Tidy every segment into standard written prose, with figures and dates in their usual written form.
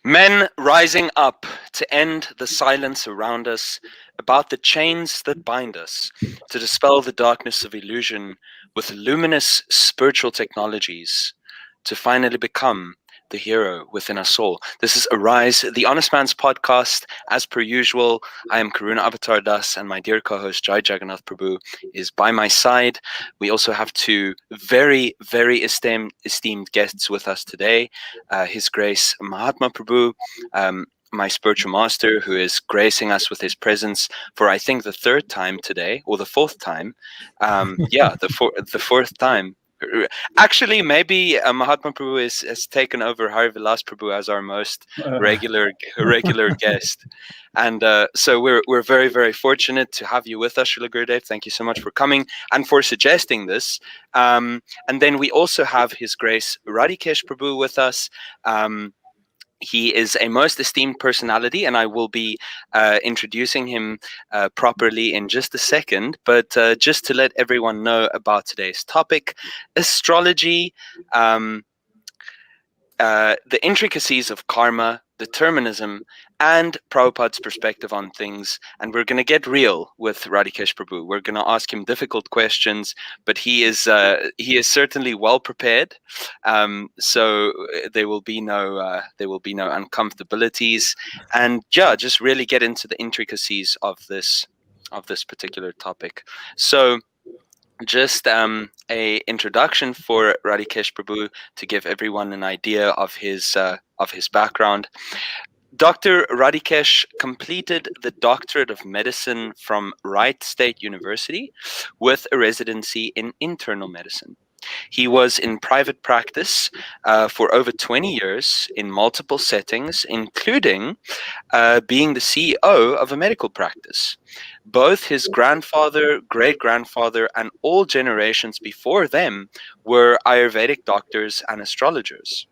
Men rising up to end the silence around us about the chains that bind us, to dispel the darkness of illusion with luminous spiritual technologies, to finally become the hero within us all. This is Arise, the Honest Man's podcast. As per usual, I am Karuna Avatar Das, and my dear co-host Jai Jagannath Prabhu is by my side. We also have two very, very esteemed guests with us today. His Grace Mahatma Prabhu, my spiritual master, who is gracing us with his presence for I think the third time today, or the fourth time. The fourth time. Actually, maybe Mahatma Prabhu has taken over Hari Vilas Prabhu as our most regular guest, and so we're very, very fortunate to have you with us, Srila Gurudev. Thank you so much for coming and for suggesting this. And then we also have His Grace Radikesh Prabhu with us. He is a most esteemed personality, and I will be introducing him properly in just a second. But just to let everyone know about today's topic, astrology, the intricacies of karma, determinism, and Prabhupada's perspective on things. And we're going to get real with Radikesh Prabhu. We're going to ask him difficult questions, but he is certainly well prepared. So there will be no uncomfortabilities, and just really get into the intricacies of this particular topic. So just a introduction for Radikesh Prabhu to give everyone an idea of his background. Dr. Radikesh completed the Doctorate of Medicine from Wright State University with a residency in internal medicine. He was in private practice for over 20 years in multiple settings, including being the CEO of a medical practice. Both his grandfather, great-grandfather, and all generations before them were Ayurvedic doctors and astrologers.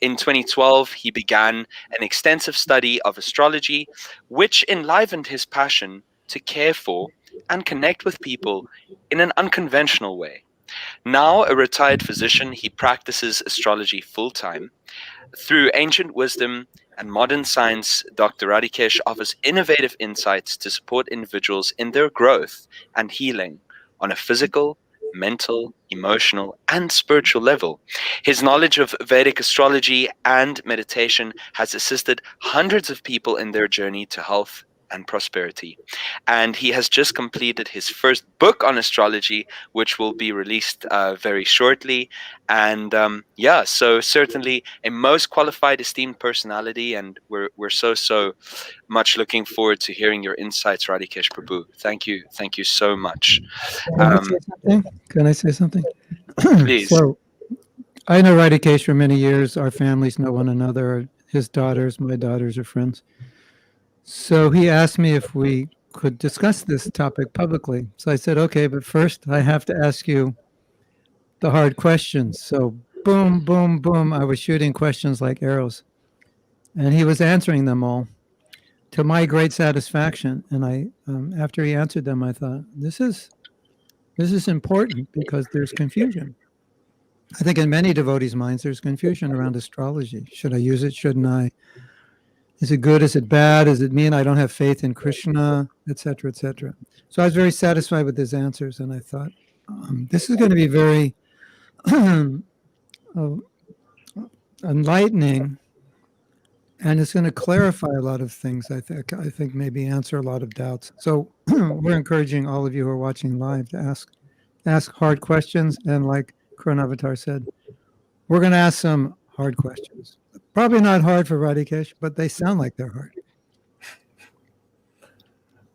In 2012, he began an extensive study of astrology, which enlivened his passion to care for and connect with people in an unconventional way. Now a retired physician, he practices astrology full-time. Through ancient wisdom and modern science, Dr. Radikesh offers innovative insights to support individuals in their growth and healing on a physical, mental, emotional, and spiritual level. His knowledge of Vedic astrology and meditation has assisted hundreds of people in their journey to health and prosperity. And he has just completed his first book on astrology, which will be released very shortly. And so certainly a most qualified, esteemed personality, and we're so much looking forward to hearing your insights, Radikesh Prabhu. Thank you so much. Can I say something? Please. So, I know Radikesh for many years. Our families know one another. His daughters, my daughters, are friends. So he asked me if we could discuss this topic publicly. So I said, okay, but first I have to ask you the hard questions. So boom, boom, boom. I was shooting questions like arrows. And he was answering them all to my great satisfaction. And I, after he answered them, I thought, this is important because there's confusion. I think in many devotees' minds, there's confusion around astrology. Should I use it? Shouldn't I? Is it good? Is it bad? Does it mean I don't have faith in Krishna, et cetera, et cetera? So I was very satisfied with his answers, and I thought, this is going to be very enlightening, and it's going to clarify a lot of things. I think maybe answer a lot of doubts. So we're encouraging all of you who are watching live to ask hard questions, and like Avatar said, we're going to ask some hard questions. Probably not hard for Radikesh, but they sound like they're hard.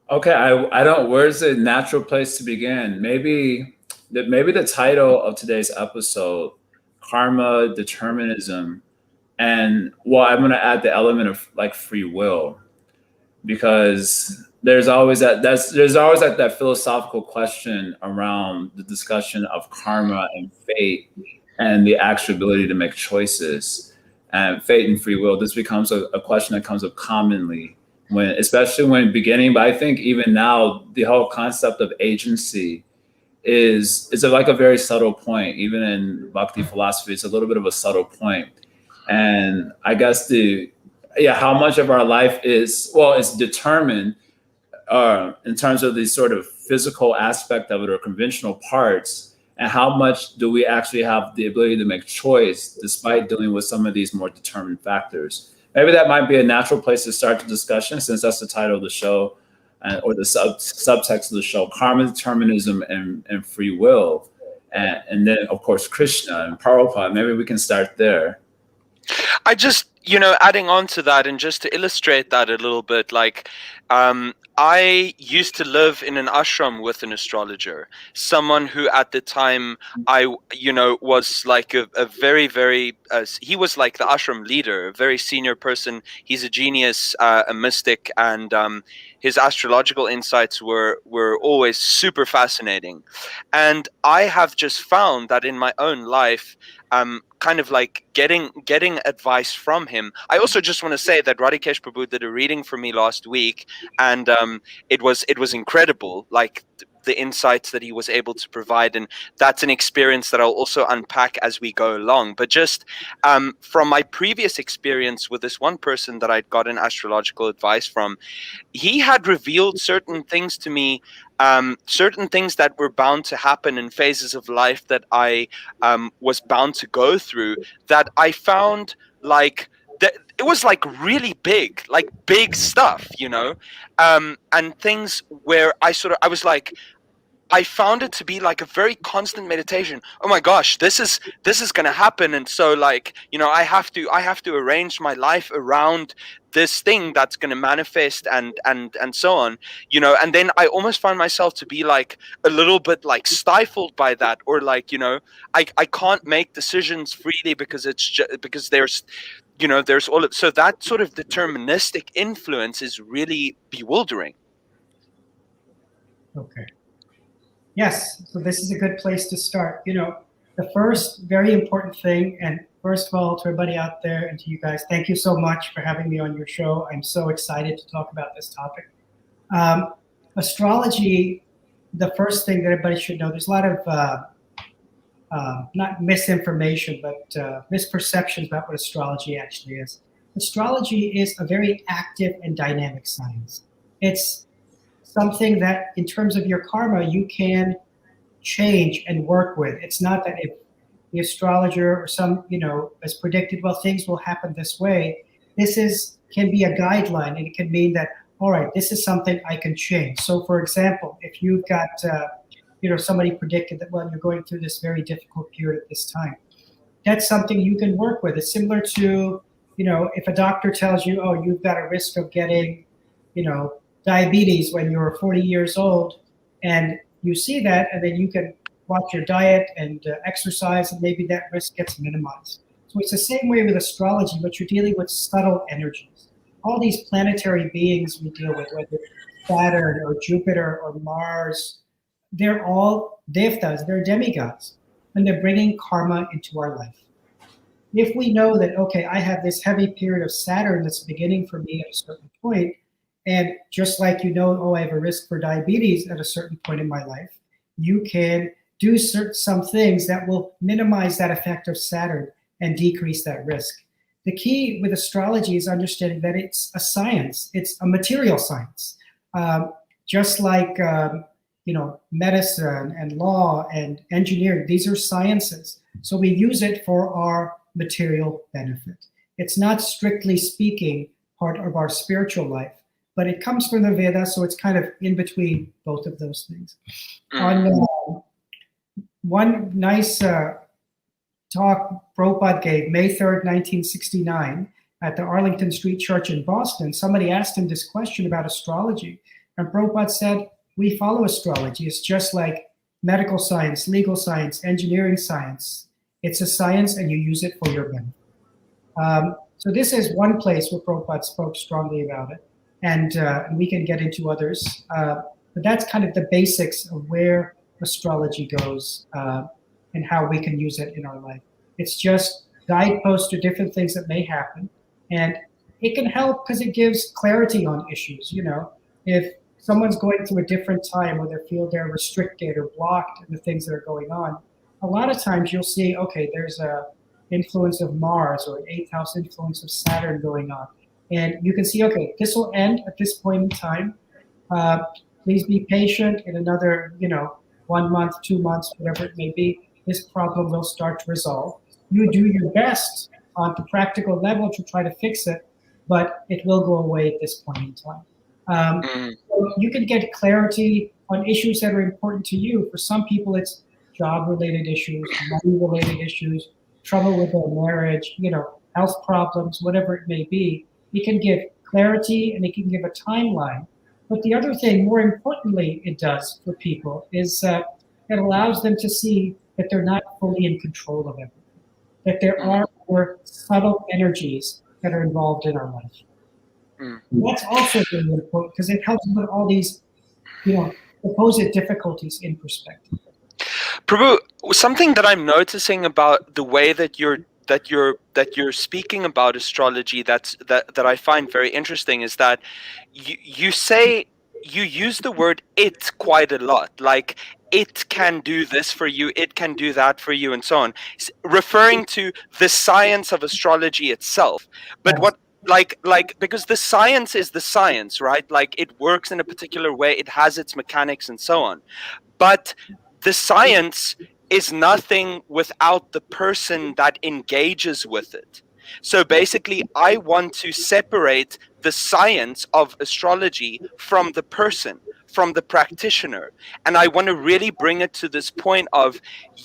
Okay, I don't. Where's the natural place to begin? Maybe the title of today's episode, karma, determinism, and I'm going to add the element of like free will, because there's always that philosophical question around the discussion of karma and fate and the actual ability to make choices. And fate and free will, this becomes a question that comes up commonly, especially when beginning. But I think even now, the whole concept of agency is like a very subtle point. Even in Bhakti philosophy, it's a little bit of a subtle point. And I guess the yeah, how much of our life is, well, it's determined in terms of the sort of physical aspect of it or conventional parts, and how much do we actually have the ability to make choice despite dealing with some of these more determined factors. Maybe that might be a natural place to start the discussion, since that's the title of the show, or the subtext of the show: karma, determinism, and free will. And then, of course, Krishna and Prabhupada. Maybe we can start there. I just, adding on to that, and just to illustrate that a little bit, like, I used to live in an ashram with an astrologer, someone who at the time was like a very, very, he was like the ashram leader, a very senior person. He's a genius, a mystic, and his astrological insights were always super fascinating. And I have just found that in my own life, kind of like getting advice from him. I also just want to say that Radikesh Prabhu did a reading for me last week, and it was incredible, like the insights that he was able to provide, and that's an experience that I'll also unpack as we go along. But just from my previous experience with this one person that I'd gotten astrological advice from, he had revealed certain things to me, certain things that were bound to happen in phases of life that I was bound to go through, that I found like that it was like really big, like big stuff, and things where I was like, I found it to be like a very constant meditation. Oh my gosh, this is going to happen, and so like I have to arrange my life around this thing that's going to manifest, and so on, and then I almost find myself to be like a little bit like stifled by that, or like I can't make decisions freely because because there's there's all of, so that sort of deterministic influence is really bewildering. Okay. Yes, so this is a good place to start. The first very important thing, and first of all, to everybody out there and to you guys, thank you so much for having me on your show. I'm so excited to talk about this topic. Astrology, the first thing that everybody should know, there's a lot of, not misinformation, but misperceptions about what astrology actually is. Astrology is a very active and dynamic science. It's something that, in terms of your karma, you can change and work with. It's not that if the astrologer or some, has predicted, well, things will happen this way. This can be a guideline, and it can mean that, all right, this is something I can change. So, for example, if you've got, somebody predicted that, well, you're going through this very difficult period at this time, that's something you can work with. It's similar to, if a doctor tells you, oh, you've got a risk of getting, diabetes when you're 40 years old, and you see that, and then you can watch your diet and exercise, and maybe that risk gets minimized. So it's the same way with astrology, but you're dealing with subtle energies. All these planetary beings we deal with, whether Saturn or Jupiter or Mars, they're all devtas, they're demigods, and they're bringing karma into our life. If we know that, okay, I have this heavy period of Saturn that's beginning for me at a certain point, and just like oh, I have a risk for diabetes at a certain point in my life, you can do some things that will minimize that effect of Saturn and decrease that risk. The key with astrology is understanding that it's a science. It's a material science. Just like medicine and law and engineering, these are sciences. So we use it for our material benefit. It's not, strictly speaking, part of our spiritual life, but it comes from the Vedas, so it's kind of in between both of those things. On one nice talk Prabhupada gave, May 3rd, 1969, at the Arlington Street Church in Boston, somebody asked him this question about astrology, and Prabhupada said, we follow astrology. It's just like medical science, legal science, engineering science. It's a science, and you use it for your benefit. So this is one place where Prabhupada spoke strongly about it. And we can get into others. But that's kind of the basics of where astrology goes and how we can use it in our life. It's just guideposts to different things that may happen. And it can help because it gives clarity on issues. If someone's going through a different time where they feel they're restricted or blocked in the things that are going on, a lot of times you'll see, okay, there's a influence of Mars or an 8th house influence of Saturn going on. And you can see, okay, this will end at this point in time. Please be patient. In another, 1 month, 2 months, whatever it may be, this problem will start to resolve. You do your best on the practical level to try to fix it, but it will go away at this point in time. So you can get clarity on issues that are important to you. For some people, it's job-related issues, money-related issues, trouble with their marriage, health problems, whatever it may be. It can give clarity and it can give a timeline. But the other thing, more importantly, it does for people is it allows them to see that they're not fully in control of everything, that there are more subtle energies that are involved in our life. That's also really important because it helps put all these, supposed difficulties in perspective. Prabhu, something that I'm noticing about the way that you're speaking about astrology that I find very interesting is that you say you use the word "it" quite a lot, like it can do this for you, it can do that for you, and so on, referring to the science of astrology itself. But what because the science is the science, right? Like it works in a particular way, it has its mechanics and so on. But the science is nothing without the person that engages with it. So basically, I want to separate the science of astrology from the person, from the practitioner. And I want to really bring it to this point of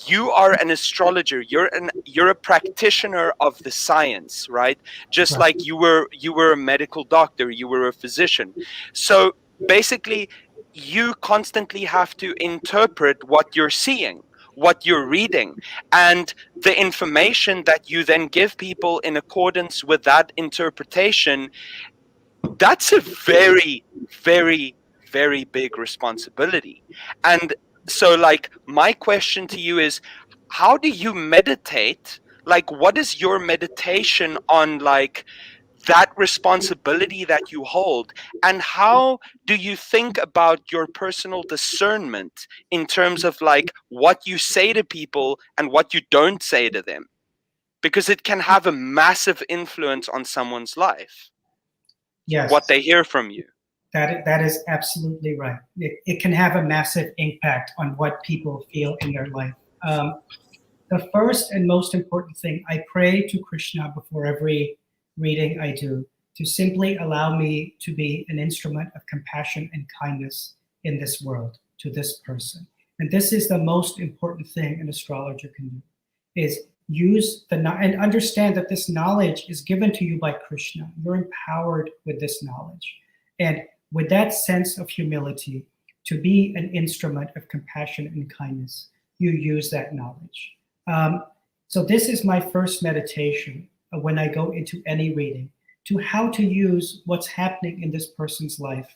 you are an astrologer, you're a practitioner of the science, right? Just like you were a medical doctor, you were a physician. So basically, you constantly have to interpret what you're seeing, what you're reading, and the information that you then give people in accordance with that interpretation. That's a very, very, very big responsibility. And so, like, my question to you is, how do you meditate? Like, what is your meditation on, like, that responsibility that you hold, and how do you think about your personal discernment in terms of like what you say to people and what you don't say to them, because it can have a massive influence on someone's life. Yes, what they hear from you. That is absolutely right. It can have a massive impact on what people feel in their life. The first and most important thing, I pray to Krishna before every reading I do, to simply allow me to be an instrument of compassion and kindness in this world to this person. And this is the most important thing an astrologer can do, is use and understand that this knowledge is given to you by Krishna. You're empowered with this knowledge. And with that sense of humility, to be an instrument of compassion and kindness, you use that knowledge. So this is my first meditation when I go into any reading, to how to use what's happening in this person's life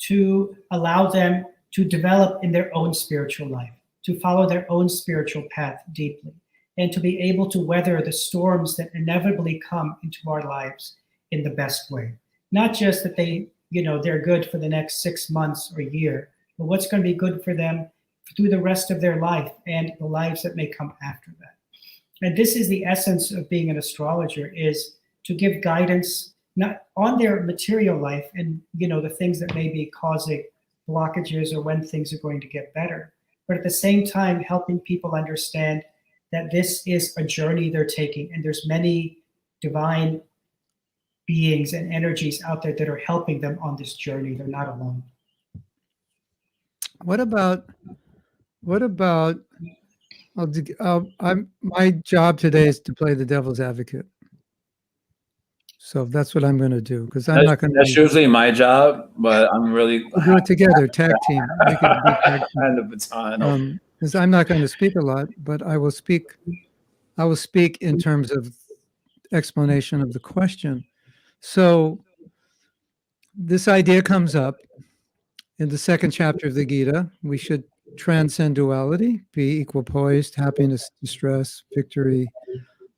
to allow them to develop in their own spiritual life, to follow their own spiritual path deeply, and to be able to weather the storms that inevitably come into our lives in the best way. Not just that they're good for the next 6 months or a year, but what's going to be good for them through the rest of their life and the lives that may come after that. And this is the essence of being an astrologer, is to give guidance not on their material life and the things that may be causing blockages or when things are going to get better, but at the same time helping people understand that this is a journey they're taking, and there's many divine beings and energies out there that are helping them on this journey. They're not alone. What about my job today is to play the devil's advocate. So that's what I'm going to do, because I'm not going to. That's usually my job, but I'm really. We'll do it together, tag team. We could be tag team. And the baton. Because I'm not going to speak a lot, but I will speak. I will speak in terms of explanation of the question. So this idea comes up in the second chapter of the Gita. We should transcend duality, be equal poised, happiness, distress, victory,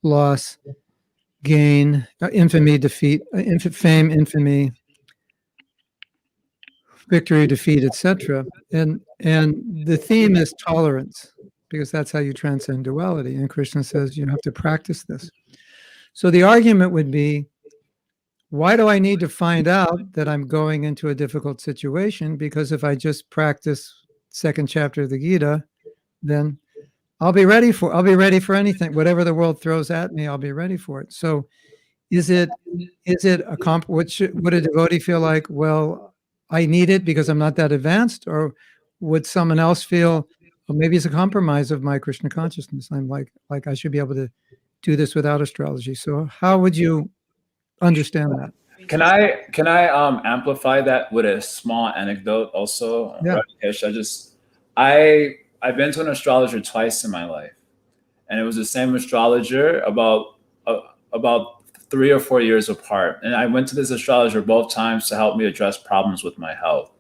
loss, gain, infamy, defeat, fame, infamy, victory, defeat, etc. And the theme is tolerance, because that's how you transcend duality. And Krishna says you have to practice this. So the argument would be, why do I need to find out that I'm going into a difficult situation? Because if I just practice second chapter of the Gita, then I'll be ready for anything. Whatever the world throws at me, I'll be ready for it. So is it a would a devotee feel like, well, I need it because I'm not that advanced? Or would someone else feel, well, maybe it's a compromise of my Krishna consciousness? I'm like I should be able to do this without astrology. So how would you understand that? Can I amplify that with a small anecdote also? Yeah. Radikesh, I've been to an astrologer twice in my life, and it was the same astrologer about 3 or 4 years apart. And I went to this astrologer both times to help me address problems with my health.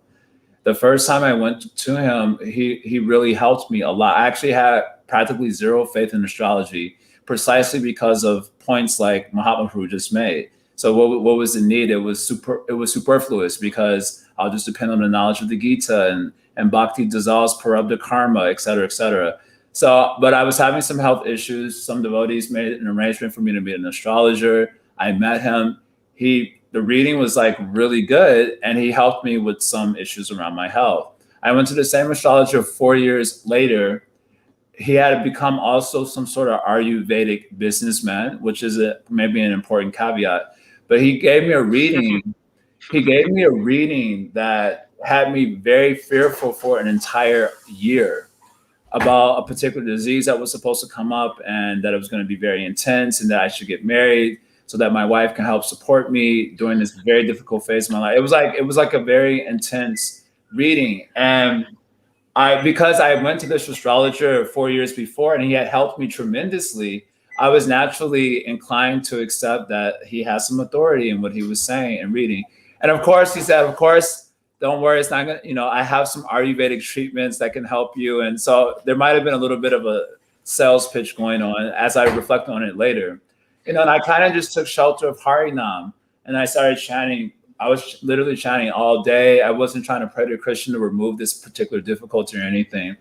The first time I went to him, he really helped me a lot. I actually had practically zero faith in astrology, precisely because of points like Mahatma Prabhu just made. So what was the need? It was superfluous, because I'll just depend on the knowledge of the Gita, and bhakti dissolves prarabdha karma, et cetera, et cetera. So, but I was having some health issues. Some devotees made an arrangement for me to meet an astrologer. I met him. The reading was like really good, and he helped me with some issues around my health. I went to the same astrologer 4 years later. He had become also some sort of Ayurvedic businessman, which is maybe an important caveat. But he gave me a reading. He gave me a reading that had me very fearful for an entire year about a particular disease that was supposed to come up, and that it was going to be very intense, and that I should get married so that my wife can help support me during this very difficult phase of my life. It was like a very intense reading. And because I went to this astrologer 4 years before, and he had helped me tremendously, I was naturally inclined to accept that he has some authority in what he was saying and reading. And of course, he said, of course, don't worry, it's not gonna, I have some Ayurvedic treatments that can help you. And so there might have been a little bit of a sales pitch going on as I reflect on it later. And I kind of just took shelter of Harinam, and I started chanting. I was literally chanting all day. I wasn't trying to pray to Krishna to remove this particular difficulty or anything.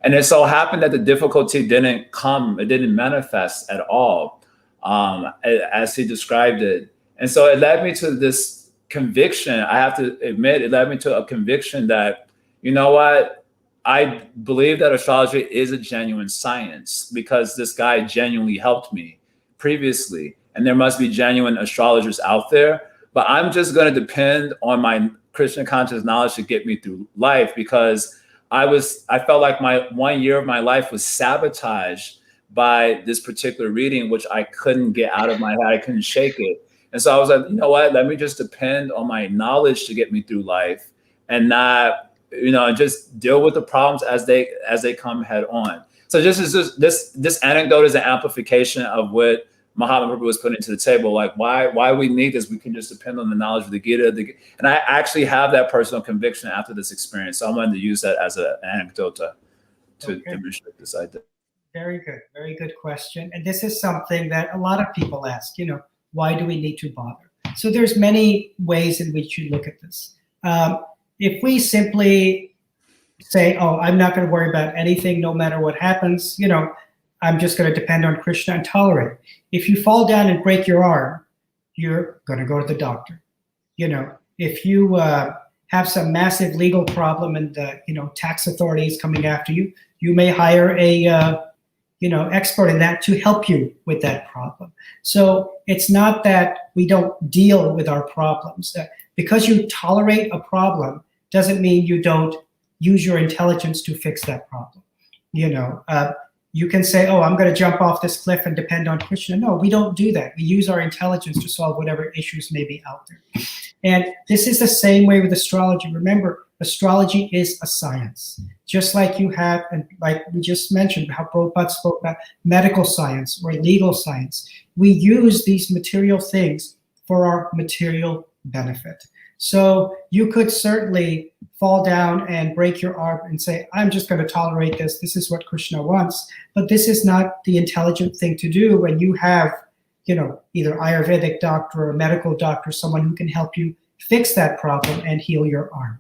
And it so happened that the difficulty didn't come, it didn't manifest at all, as he described it. And so it led me to this conviction. I have to admit, it led me to a conviction that, you know what? I believe that astrology is a genuine science, because this guy genuinely helped me previously. And there must be genuine astrologers out there. But I'm just going to depend on my Krishna conscious knowledge to get me through life, because I felt like my 1 year of my life was sabotaged by this particular reading, which I couldn't get out of my head. I couldn't shake it. And so I was like, you know what? Let me just depend on my knowledge to get me through life, and not, just deal with the problems as they come head on. So this anecdote is an amplification of what Mahatma Prabhu was putting to the table. Like, why we need this? We can just depend on the knowledge of the Gita. And I actually have that personal conviction after this experience. So I wanted to use that as an anecdote to demonstrate this idea. Very good question. And this is something that a lot of people ask, why do we need to bother? So there's many ways in which you look at this. If we simply say, oh, I'm not going to worry about anything, no matter what happens, I'm just going to depend on Krishna and tolerate. If you fall down and break your arm, you're going to go to the doctor. If you have some massive legal problem and tax authorities coming after you, you may hire a expert in that to help you with that problem. So it's not that we don't deal with our problems. Because you tolerate a problem doesn't mean you don't use your intelligence to fix that problem. You can say, oh, I'm going to jump off this cliff and depend on Krishna. No, we don't do that. We use our intelligence to solve whatever issues may be out there. And this is the same way with astrology. Remember, astrology is a science. Just like you have, and like we just mentioned, how Prabhupada spoke about medical science or legal science. We use these material things for our material benefit. So you could certainly fall down and break your arm and say, I'm just going to tolerate this. This is what Krishna wants. But this is not the intelligent thing to do when you have, either Ayurvedic doctor or a medical doctor, someone who can help you fix that problem and heal your arm.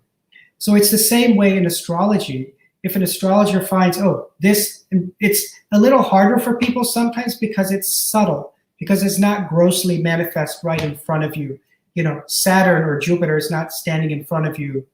So it's the same way in astrology. If an astrologer finds, it's a little harder for people sometimes because it's subtle, because it's not grossly manifest right in front of you. Saturn or Jupiter is not standing in front of you,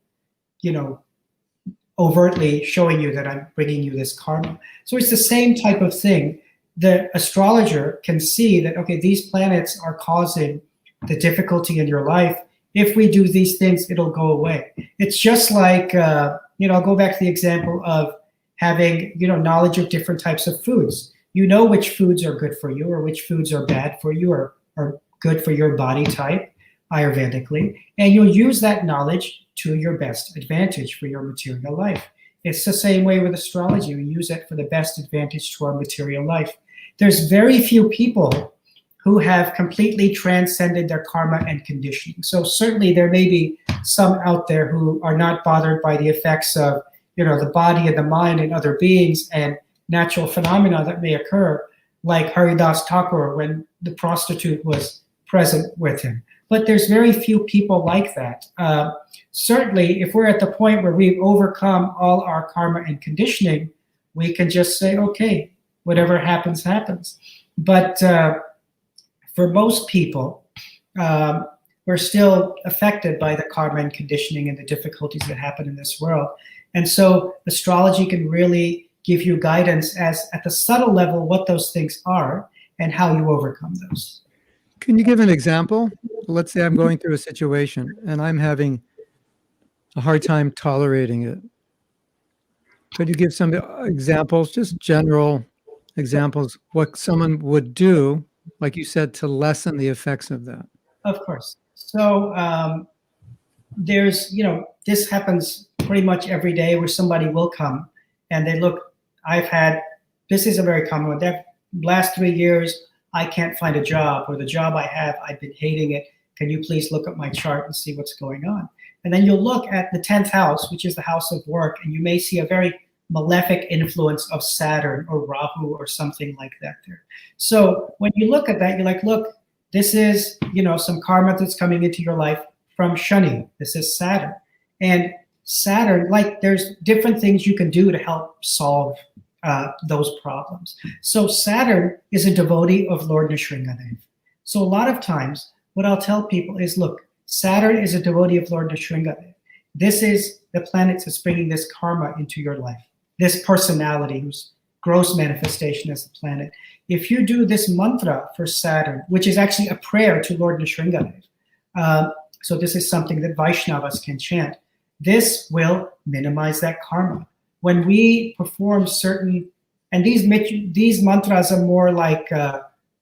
overtly showing you that I'm bringing you this karma. So it's the same type of thing. The astrologer can see that, okay, these planets are causing the difficulty in your life. If we do these things, it'll go away. It's just like, I'll go back to the example of having, knowledge of different types of foods. You know which foods are good for you or which foods are bad for you or are good for your body type, Ayurvedically, and you'll use that knowledge to your best advantage for your material life. It's the same way with astrology. We use it for the best advantage to our material life. There's very few people who have completely transcended their karma and conditioning. So certainly there may be some out there who are not bothered by the effects of, the body and the mind and other beings and natural phenomena that may occur, like Haridas Thakur when the prostitute was present with him. But there's very few people like that. Certainly, if we're at the point where we've overcome all our karma and conditioning, we can just say, okay, whatever happens, happens. But for most people, we're still affected by the karma and conditioning and the difficulties that happen in this world. And so astrology can really give you guidance as at the subtle level what those things are and how you overcome those. Can you give an example? Let's say I'm going through a situation and I'm having a hard time tolerating it. Could you give some examples, just general examples, what someone would do, like you said, to lessen the effects of that? Of course. So there's, this happens pretty much every day where somebody will come and they look, this is a very common one. The last 3 years, I can't find a job, or the job I have, I've been hating it. Can you please look at my chart and see what's going on? And then you'll look at the 10th house, which is the house of work, and you may see a very malefic influence of Saturn or Rahu or something like that there. So when you look at that, you're like, look, this is, some karma that's coming into your life from Shani. This is Saturn. And Saturn, there's different things you can do to help solve those problems. So Saturn is a devotee of Lord Nrsingadev. So a lot of times, what I'll tell people is, look, Saturn is a devotee of Lord Nrsingadev. This is the planet that's bringing this karma into your life, this personality whose gross manifestation as a planet. If you do this mantra for Saturn, which is actually a prayer to Lord Nrsingadev, so this is something that Vaishnavas can chant, this will minimize that karma. When we perform certain, and these mantras are more like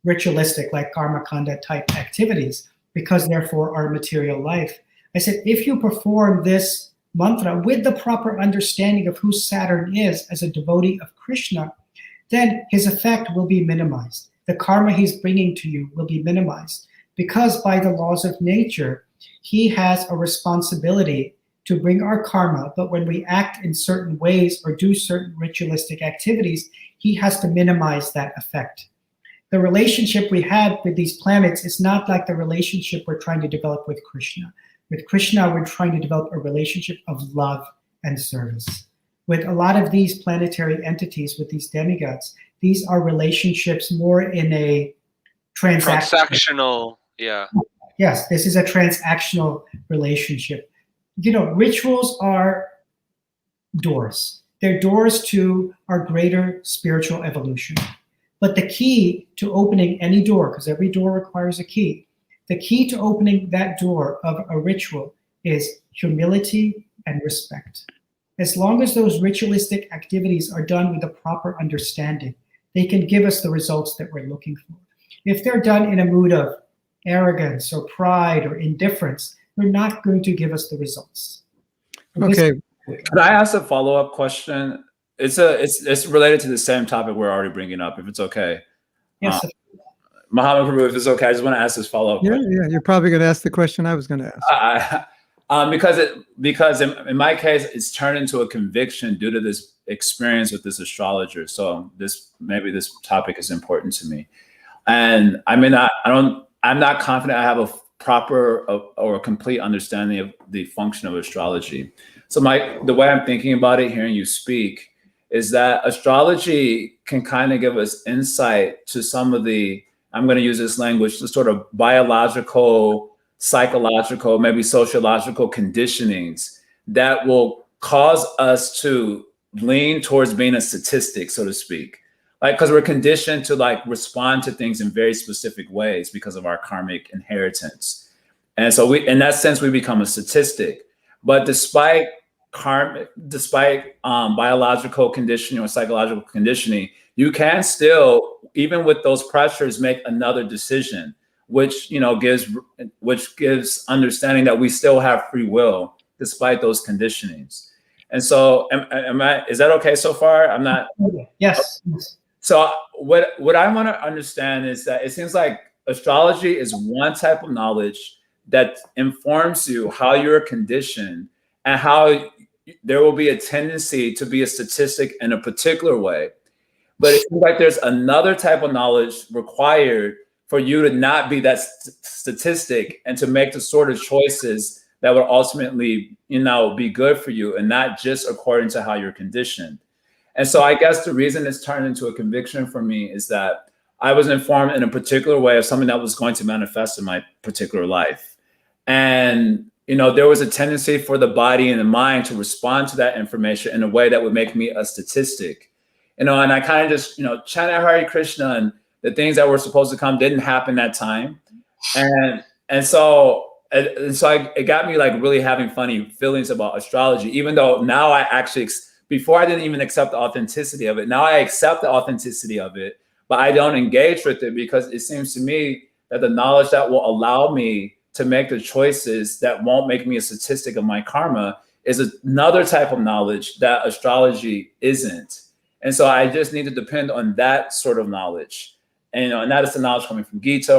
ritualistic, like karma kanda type activities, because they're for our material life. I said, if you perform this mantra with the proper understanding of who Saturn is as a devotee of Krishna, then his effect will be minimized. The karma he's bringing to you will be minimized, because by the laws of nature, he has a responsibility to bring our karma, but when we act in certain ways or do certain ritualistic activities, he has to minimize that effect. The relationship we have with these planets is not like the relationship we're trying to develop with Krishna. With Krishna, we're trying to develop a relationship of love and service. With a lot of these planetary entities, with these demigods, these are relationships more in a transactional, yeah. Yes, this is a transactional relationship. Rituals are doors. They're doors to our greater spiritual evolution. But the key to opening any door, because every door requires a key, the key to opening that door of a ritual is humility and respect. As long as those ritualistic activities are done with a proper understanding, they can give us the results that we're looking for. If they're done in a mood of arrogance or pride or indifference, they're not going to give us the results. Okay. Could I ask a follow-up question? It's related to the same topic we're already bringing up, if it's okay. Yes. Mahatma Prabhu, if it's okay, I just want to ask this follow-up question. Yeah, you're probably going to ask the question I was going to ask. Because in my case, it's turned into a conviction due to this experience with this astrologer. So maybe this topic is important to me. And I'm not confident I have a proper or a complete understanding of the function of astrology. So the way I'm thinking about it, hearing you speak, is that astrology can kind of give us insight to some of the, I'm going to use this language, the sort of biological psychological, maybe sociological conditionings that will cause us to lean towards being a statistic, so to speak. Like, because we're conditioned to like respond to things in very specific ways because of our karmic inheritance. And so we, in that sense, we become a statistic. But despite biological conditioning or psychological conditioning, you can still, even with those pressures, make another decision, which gives understanding that we still have free will despite those conditionings. And so, is that okay so far? I'm not. Yes. So what I want to understand is that it seems like astrology is one type of knowledge that informs you how you're conditioned and how there will be a tendency to be a statistic in a particular way. But it seems like there's another type of knowledge required for you to not be that statistic and to make the sort of choices that would ultimately, be good for you and not just according to how you're conditioned. And so I guess the reason it's turned into a conviction for me is that I was informed in a particular way of something that was going to manifest in my particular life. And, there was a tendency for the body and the mind to respond to that information in a way that would make me a statistic. And I kind of just, chanted Hare Krishna, and the things that were supposed to come didn't happen that time. And so it got me like really having funny feelings about astrology, even though now I actually, before I didn't even accept the authenticity of it. Now I accept the authenticity of it, but I don't engage with it because it seems to me that the knowledge that will allow me to make the choices that won't make me a statistic of my karma is another type of knowledge that astrology isn't. And so I just need to depend on that sort of knowledge. And, and that is the knowledge coming from Gita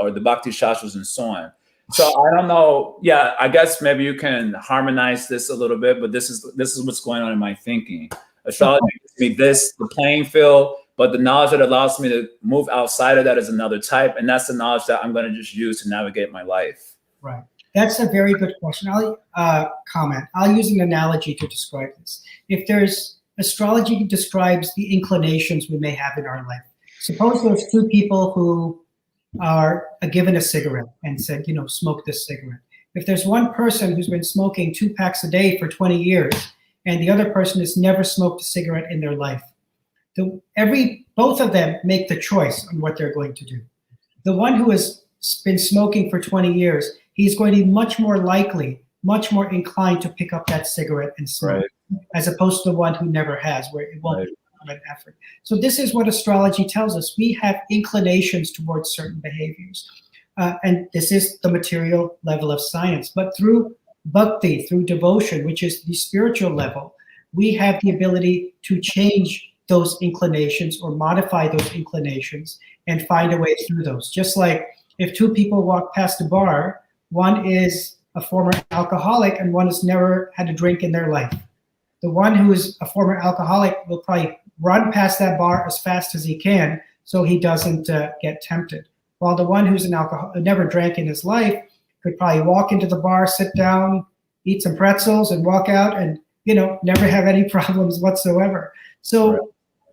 or the Bhakti Shastras and so on. So I don't know. Yeah, I guess maybe you can harmonize this a little bit, but this is what's going on in my thinking. Astrology gives me the playing field, but the knowledge that allows me to move outside of that is another type. And that's the knowledge that I'm going to just use to navigate my life. Right. That's a very good question. I'll comment. I'll use an analogy to describe this. Astrology describes the inclinations we may have in our life. Suppose there's two people who are given a cigarette and said, smoke this cigarette. If there's one person who's been smoking 2 packs a day for 20 years and the other person has never smoked a cigarette in their life, both of them make the choice on what they're going to do. The one who has been smoking for 20 years, he's going to be much more likely, much more inclined to pick up that cigarette and smoke, right, as opposed to the one who never has, where it won't be an effort. So this is what astrology tells us. We have inclinations towards certain behaviors. And this is the material level of science. But through bhakti, through devotion, which is the spiritual level, we have the ability to change those inclinations or modify those inclinations and find a way through those. Just like if two people walk past a bar, one is a former alcoholic and one has never had a drink in their life. The one who is a former alcoholic will probably run past that bar as fast as he can so he doesn't get tempted. While the one who's never drank in his life could probably walk into the bar, sit down, eat some pretzels and walk out and, never have any problems whatsoever. So right,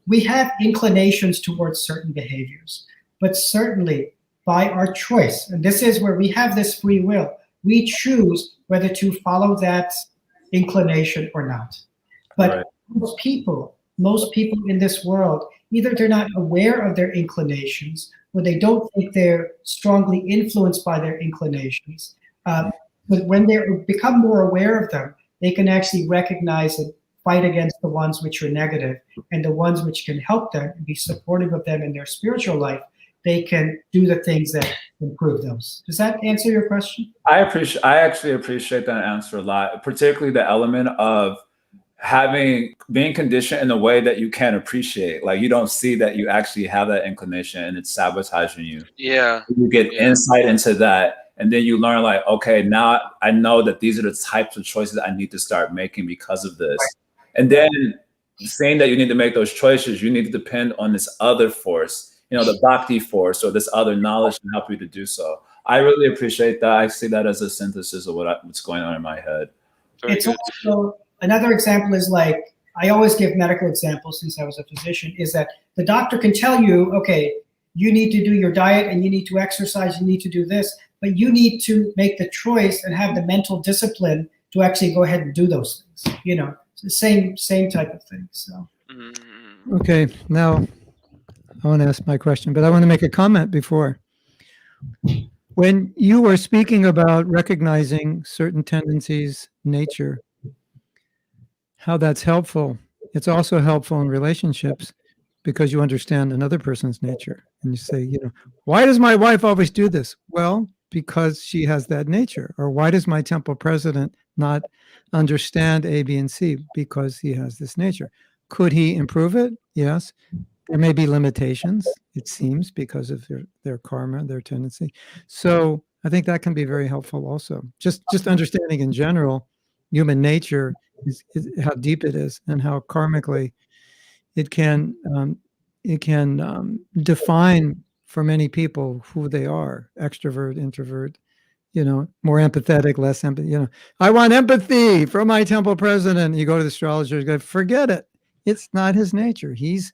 we have inclinations towards certain behaviors, but certainly by our choice, and this is where we have this free will, we choose whether to follow that inclination or not. But right, most people in this world, either they're not aware of their inclinations or they don't think they're strongly influenced by their inclinations. But when they become more aware of them, they can actually recognize and fight against the ones which are negative, and the ones which can help them and be supportive of them in their spiritual life, they can do the things that improve those. Does that answer your question? I actually appreciate that answer a lot, particularly the element of being conditioned in a way that you can't appreciate. Like you don't see that you actually have that inclination and it's sabotaging you. Yeah. You get insight into that. And then you learn like, okay, now I know that these are the types of choices I need to start making because of this. Right. And then saying that you need to make those choices, you need to depend on this other force, the bhakti force or this other knowledge to help you to do so. I really appreciate that. I see that as a synthesis of what's going on in my head. It's also, another example is like, I always give medical examples since I was a physician, is that the doctor can tell you, okay, you need to do your diet and you need to exercise, you need to do this, but you need to make the choice and have the mental discipline to actually go ahead and do those things. It's the same type of thing. So. Okay, now I want to ask my question, but I want to make a comment before. When you were speaking about recognizing certain tendencies, nature, how that's helpful, it's also helpful in relationships because you understand another person's nature. And you say, why does my wife always do this? Well, because she has that nature. Or why does my temple president not understand A, B, and C? Because he has this nature. Could he improve it? Yes. There may be limitations, it seems, because of their karma, their tendency. So I think that can be very helpful also. Just understanding in general human nature is how deep it is and how karmically it can define for many people who they are: extrovert, introvert, more empathetic, less empathy. I want empathy from my temple president. You go to the astrologer, you go, forget it. It's not his nature. He's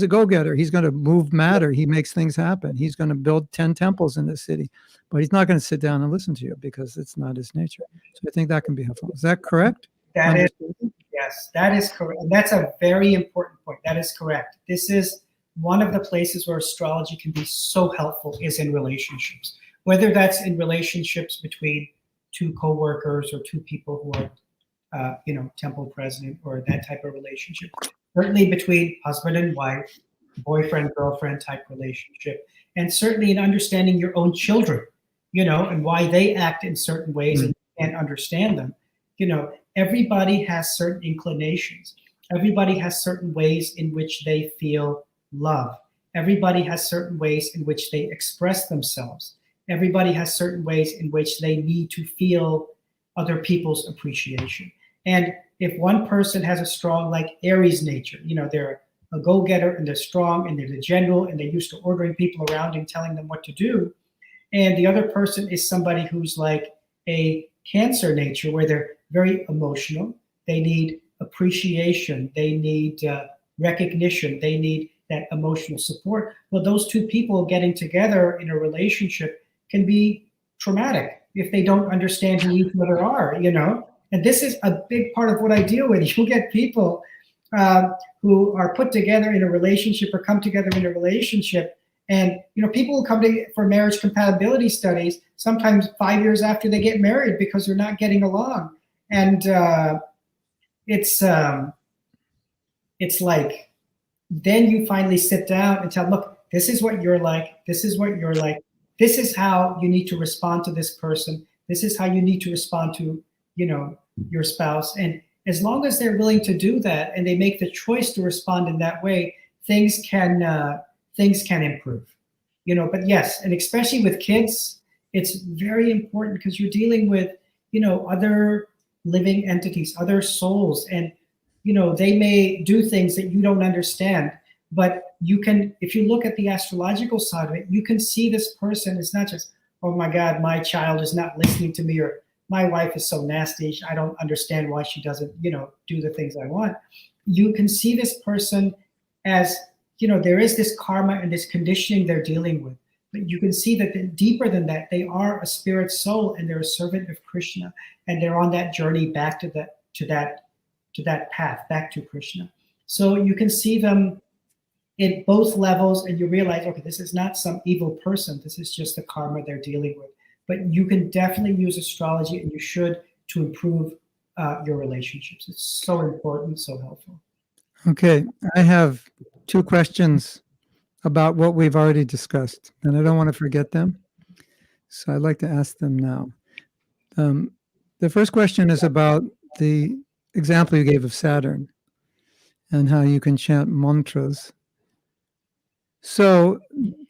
a go-getter. He's going to move matter. He makes things happen. He's going to build 10 temples in this city, but he's not going to sit down and listen to you because it's not his nature. So I think that can be helpful. Is that correct? Yes, that is correct. And that's a very important point. That is correct. This is one of the places where astrology can be so helpful is in relationships, whether that's in relationships between two coworkers or two people who are temple president or that type of relationship. Certainly between husband and wife, boyfriend, girlfriend type relationship, and certainly in understanding your own children, and why they act in certain ways and you can't understand them. Everybody has certain inclinations. Everybody has certain ways in which they feel love. Everybody has certain ways in which they express themselves. Everybody has certain ways in which they need to feel other people's appreciation. And if one person has a strong, like Aries nature, they're a go-getter and they're strong and they're the general and they're used to ordering people around and telling them what to do. And the other person is somebody who's like a Cancer nature, where they're very emotional. They need appreciation. They need recognition. They need that emotional support. Well, those two people getting together in a relationship can be traumatic if they don't understand who each other are, And this is a big part of what I deal with. You get people who are put together in a relationship or come together in a relationship. And, people will come for marriage compatibility studies sometimes 5 years after they get married because they're not getting along. And it's like, then you finally sit down and tell, look, this is what you're like. This is what you're like. This is how you need to respond to this person. This is how you need to respond to, your spouse. And as long as they're willing to do that and they make the choice to respond in that way, things can improve, but yes, and especially with kids, it's very important because you're dealing with, other living entities, other souls, and, they may do things that you don't understand, but you can, if you look at the astrological side of it, you can see this person is not just, oh my God, my child is not listening to me, or my wife is so nasty, I don't understand why she doesn't, do the things I want. You can see this person as, there is this karma and this conditioning they're dealing with. But you can see that deeper than that, they are a spirit soul and they're a servant of Krishna, and they're on that journey back to that path, back to Krishna. So you can see them in both levels, and you realize, okay, this is not some evil person. This is just the karma they're dealing with. But you can definitely use astrology, and you should, to improve your relationships. It's so important, so helpful. Okay, I have 2 questions about what we've already discussed, and I don't want to forget them, so I'd like to ask them now. The first question is about the example you gave of Saturn and how you can chant mantras. So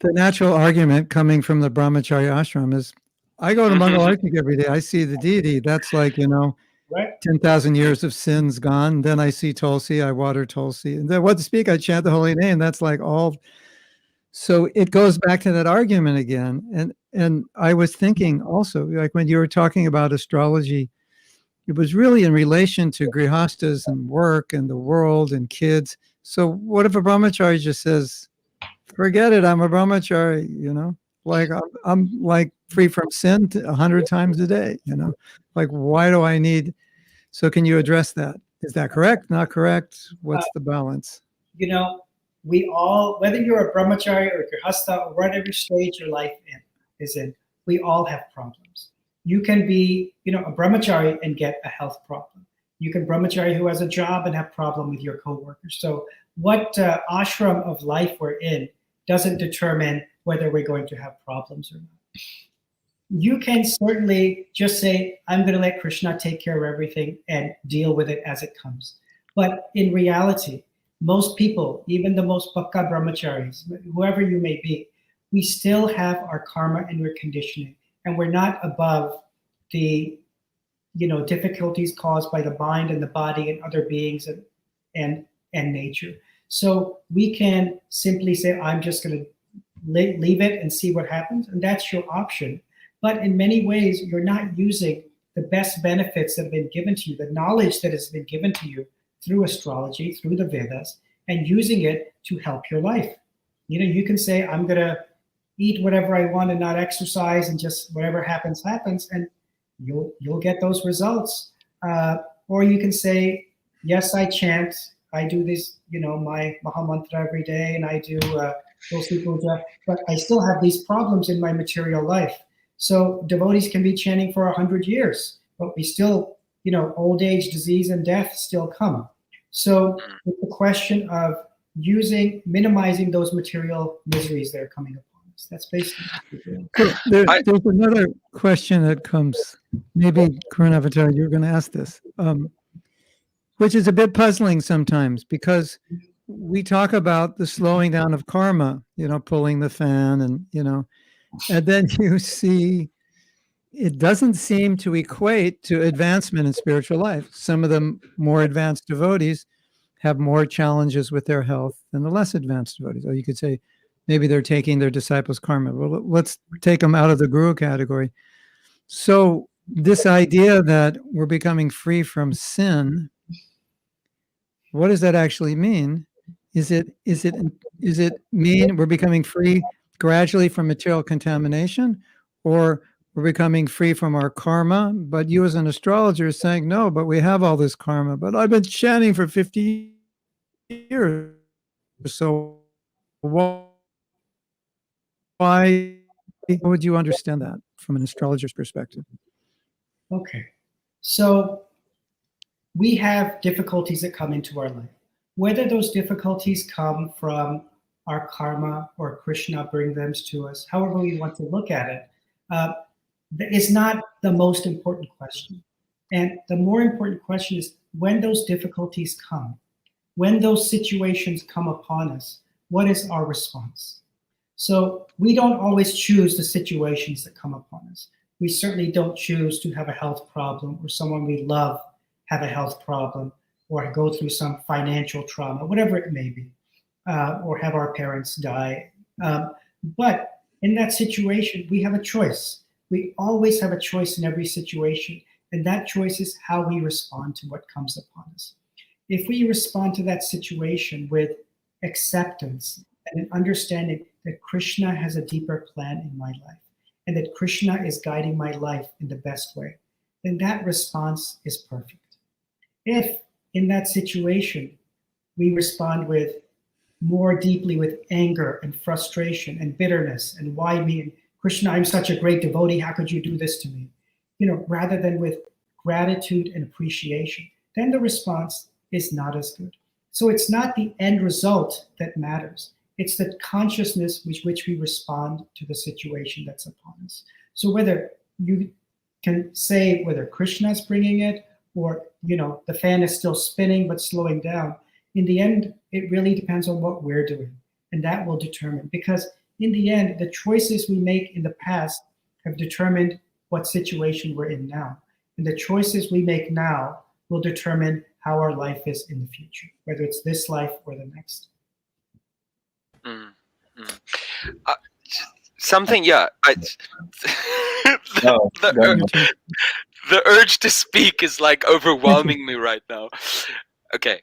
the natural argument coming from the Brahmacharya ashram is, I go to Mangalartik every day, I see the deity, that's like, Right. 10,000 years of sins gone. Then I see Tulsi, I water Tulsi. And then what to speak, I chant the holy name. That's like all. So it goes back to that argument again. And I was thinking also, like when you were talking about astrology, it was really in relation to grihastas and work and the world and kids. So what if a brahmacharya just says, forget it. I'm a Brahmachari, like I'm like free from sin 100 times a day, like why do I need? So can you address that? Is that correct? Not correct? What's the balance? We all, whether you're a brahmachari or grihastha or whatever stage your life is in, we all have problems. You can be, a brahmachari and get a health problem. You can brahmachari who has a job and have problem with your coworkers. So what ashram of life we're in doesn't determine whether we're going to have problems or not. You can certainly just say, I'm going to let Krishna take care of everything and deal with it as it comes. But in reality, most people, even the most pakka brahmacharis, whoever you may be, we still have our karma and our conditioning, and we're not above the difficulties caused by the mind and the body and other beings and nature. So we can simply say, I'm just going to leave it and see what happens, and that's your option. But in many ways, you're not using the best benefits that have been given to you, the knowledge that has been given to you through astrology, through the Vedas, and using it to help your life. You can say, I'm going to eat whatever I want and not exercise, and just whatever happens, happens, and you'll get those results. Or you can say, yes, I chant, I do this, my Maha Mantra every day, and I do Tulsi Puja, but I still have these problems in my material life. So devotees can be chanting for 100 years, but we still, old age, disease, and death still come. So it's a question of minimizing those material miseries that are coming upon us. That's basically there's another question that comes. Maybe Karunavatar, you're going to ask this, which is a bit puzzling sometimes, because we talk about the slowing down of karma, pulling the fan, and and then you see it doesn't seem to equate to advancement in spiritual life. Some of the more advanced devotees have more challenges with their health than the less advanced devotees. Or you could say maybe they're taking their disciples' karma. Well, let's take them out of the guru category. So this idea that we're becoming free from sin, what does that actually mean? Is it mean we're becoming free gradually from material contamination, or we're becoming free from our karma? But you as an astrologer are saying, no, but we have all this karma. But I've been chanting for 50 years. So why would you understand that from an astrologer's perspective? Okay. So we have difficulties that come into our life. Whether those difficulties come from our karma or Krishna bring them to us, however we want to look at it, is not the most important question. And the more important question is, when those difficulties come, when those situations come upon us, what is our response? So we don't always choose the situations that come upon us. We certainly don't choose to have a health problem, or someone we love have a health problem, or go through some financial trauma, whatever it may be, or have our parents die. But in that situation, we have a choice. We always have a choice in every situation, and that choice is how we respond to what comes upon us. If we respond to that situation with acceptance and an understanding that Krishna has a deeper plan in my life, and that Krishna is guiding my life in the best way, then that response is perfect. If in that situation we respond with more deeply with anger and frustration and bitterness, and why me, and Krishna, I'm such a great devotee, how could you do this to me? Rather than with gratitude and appreciation, then the response is not as good. So it's not the end result that matters. It's the consciousness with which we respond to the situation that's upon us. So whether you can say whether Krishna's bringing it, or the fan is still spinning but slowing down, in the end, it really depends on what we're doing. And that will determine, because in the end, the choices we make in the past have determined what situation we're in now. And the choices we make now will determine how our life is in the future, whether it's this life or the next. Something, yeah. The urge to speak is like overwhelming me right now. Okay.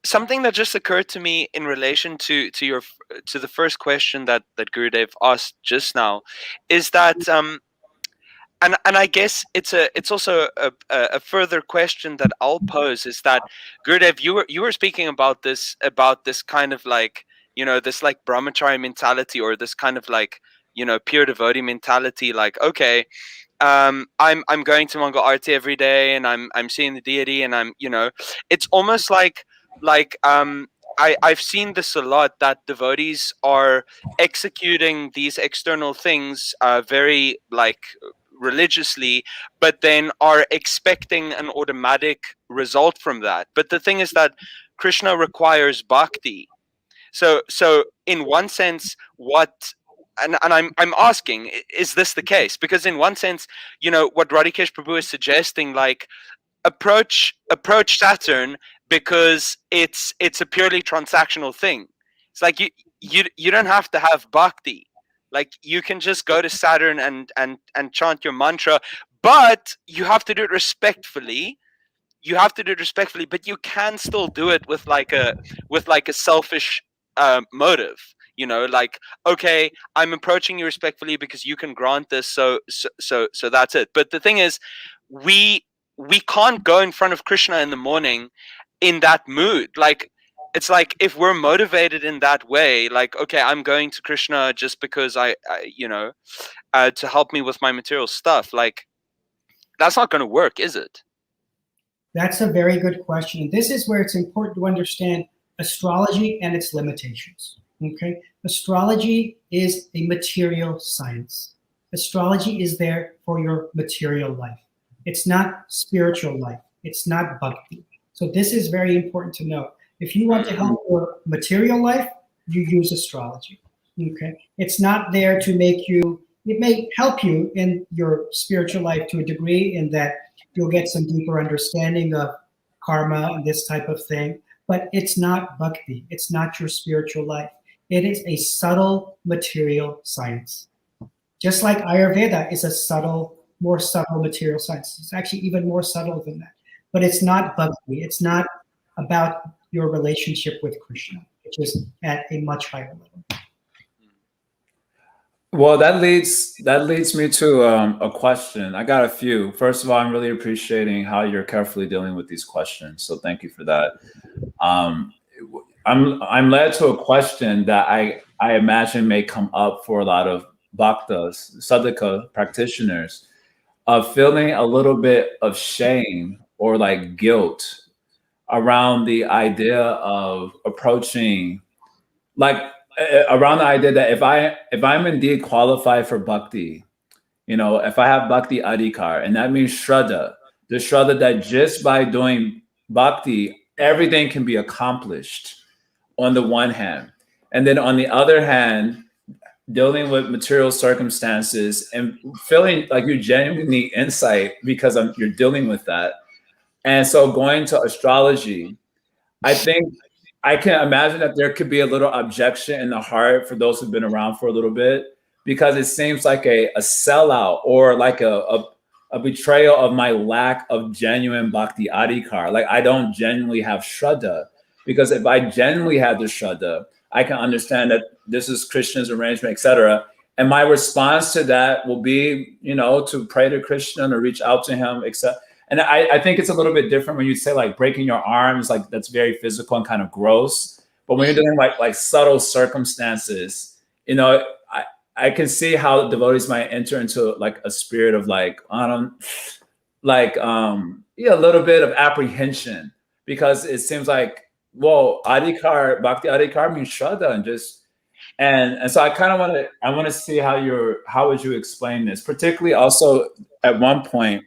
Something that just occurred to me in relation to the first question that Gurudev asked just now is that and I guess it's also a further question that I'll pose is that Gurudev, you were speaking about this kind of like, you know, this like Brahmacharya mentality, or this kind of like, you know, pure devotee mentality, like, okay, I'm going to Mongol Arti every day, and I'm seeing the deity, and I'm, you know, it's almost like I've seen this a lot, that devotees are executing these external things very like religiously, but then are expecting an automatic result from that. But the thing is that Krishna requires bhakti. So in one sense, what and I'm asking, is this the case? Because in one sense, you know, what Radikesh Prabhu is suggesting, like, approach Saturn, because it's a purely transactional thing. It's like you don't have to have bhakti. Like, you can just go to Saturn and chant your mantra, but you have to do it respectfully. But you can still do it with like a selfish motive. You know, like, okay, I'm approaching you respectfully because you can grant this, so that's it. But the thing is, we can't go in front of Krishna in the morning in that mood. Like, it's like, if we're motivated in that way, like, okay, I'm going to Krishna just because I you know, to help me with my material stuff, like, that's not going to work, is it? That's a very good question. This is where it's important to understand astrology and its limitations. Okay, astrology is a material science. Astrology is there for your material life. It's not spiritual life. It's not bhakti. So this is very important to note. If you want to help your material life, you use astrology. Okay, it's not there to make you. It may help you in your spiritual life to a degree, in that you'll get some deeper understanding of karma and this type of thing, but it's not bhakti. It's not your spiritual life. It is a subtle material science. Just like Ayurveda is a more subtle material science. It's actually even more subtle than that. But it's not bhakti. It's not about your relationship with Krishna, which is at a much higher level. Well, that leads me to a question. I got a few. First of all, I'm really appreciating how you're carefully dealing with these questions. So thank you for that. I'm led to a question that I imagine may come up for a lot of bhaktas, sadhaka practitioners, of feeling a little bit of shame or like guilt around the idea of approaching, like, around the idea that if I'm indeed qualified for bhakti, you know, if I have bhakti adhikar, and that means shraddha, the shraddha that just by doing bhakti, everything can be accomplished on the one hand. And then on the other hand, dealing with material circumstances and feeling like you genuinely need insight because you're dealing with that. And so going to astrology, I think I can imagine that there could be a little objection in the heart for those who've been around for a little bit, because it seems like a sellout, or like a betrayal of my lack of genuine bhakti adhikar. Like, I don't genuinely have shraddha, because if I genuinely had the shraddha, I can understand that this is Krishna's arrangement, etc. And my response to that will be, you know, to pray to Krishna and to reach out to him, etc. And I think it's a little bit different when you say like breaking your arms, like that's very physical and kind of gross. But when you're doing like subtle circumstances, you know, I can see how devotees might enter into like a spirit of like, a little bit of apprehension, because it seems like, well, adhikar, bhakti adhikar means shraddha, and so I kind of want to see how would you explain this, particularly also at one point.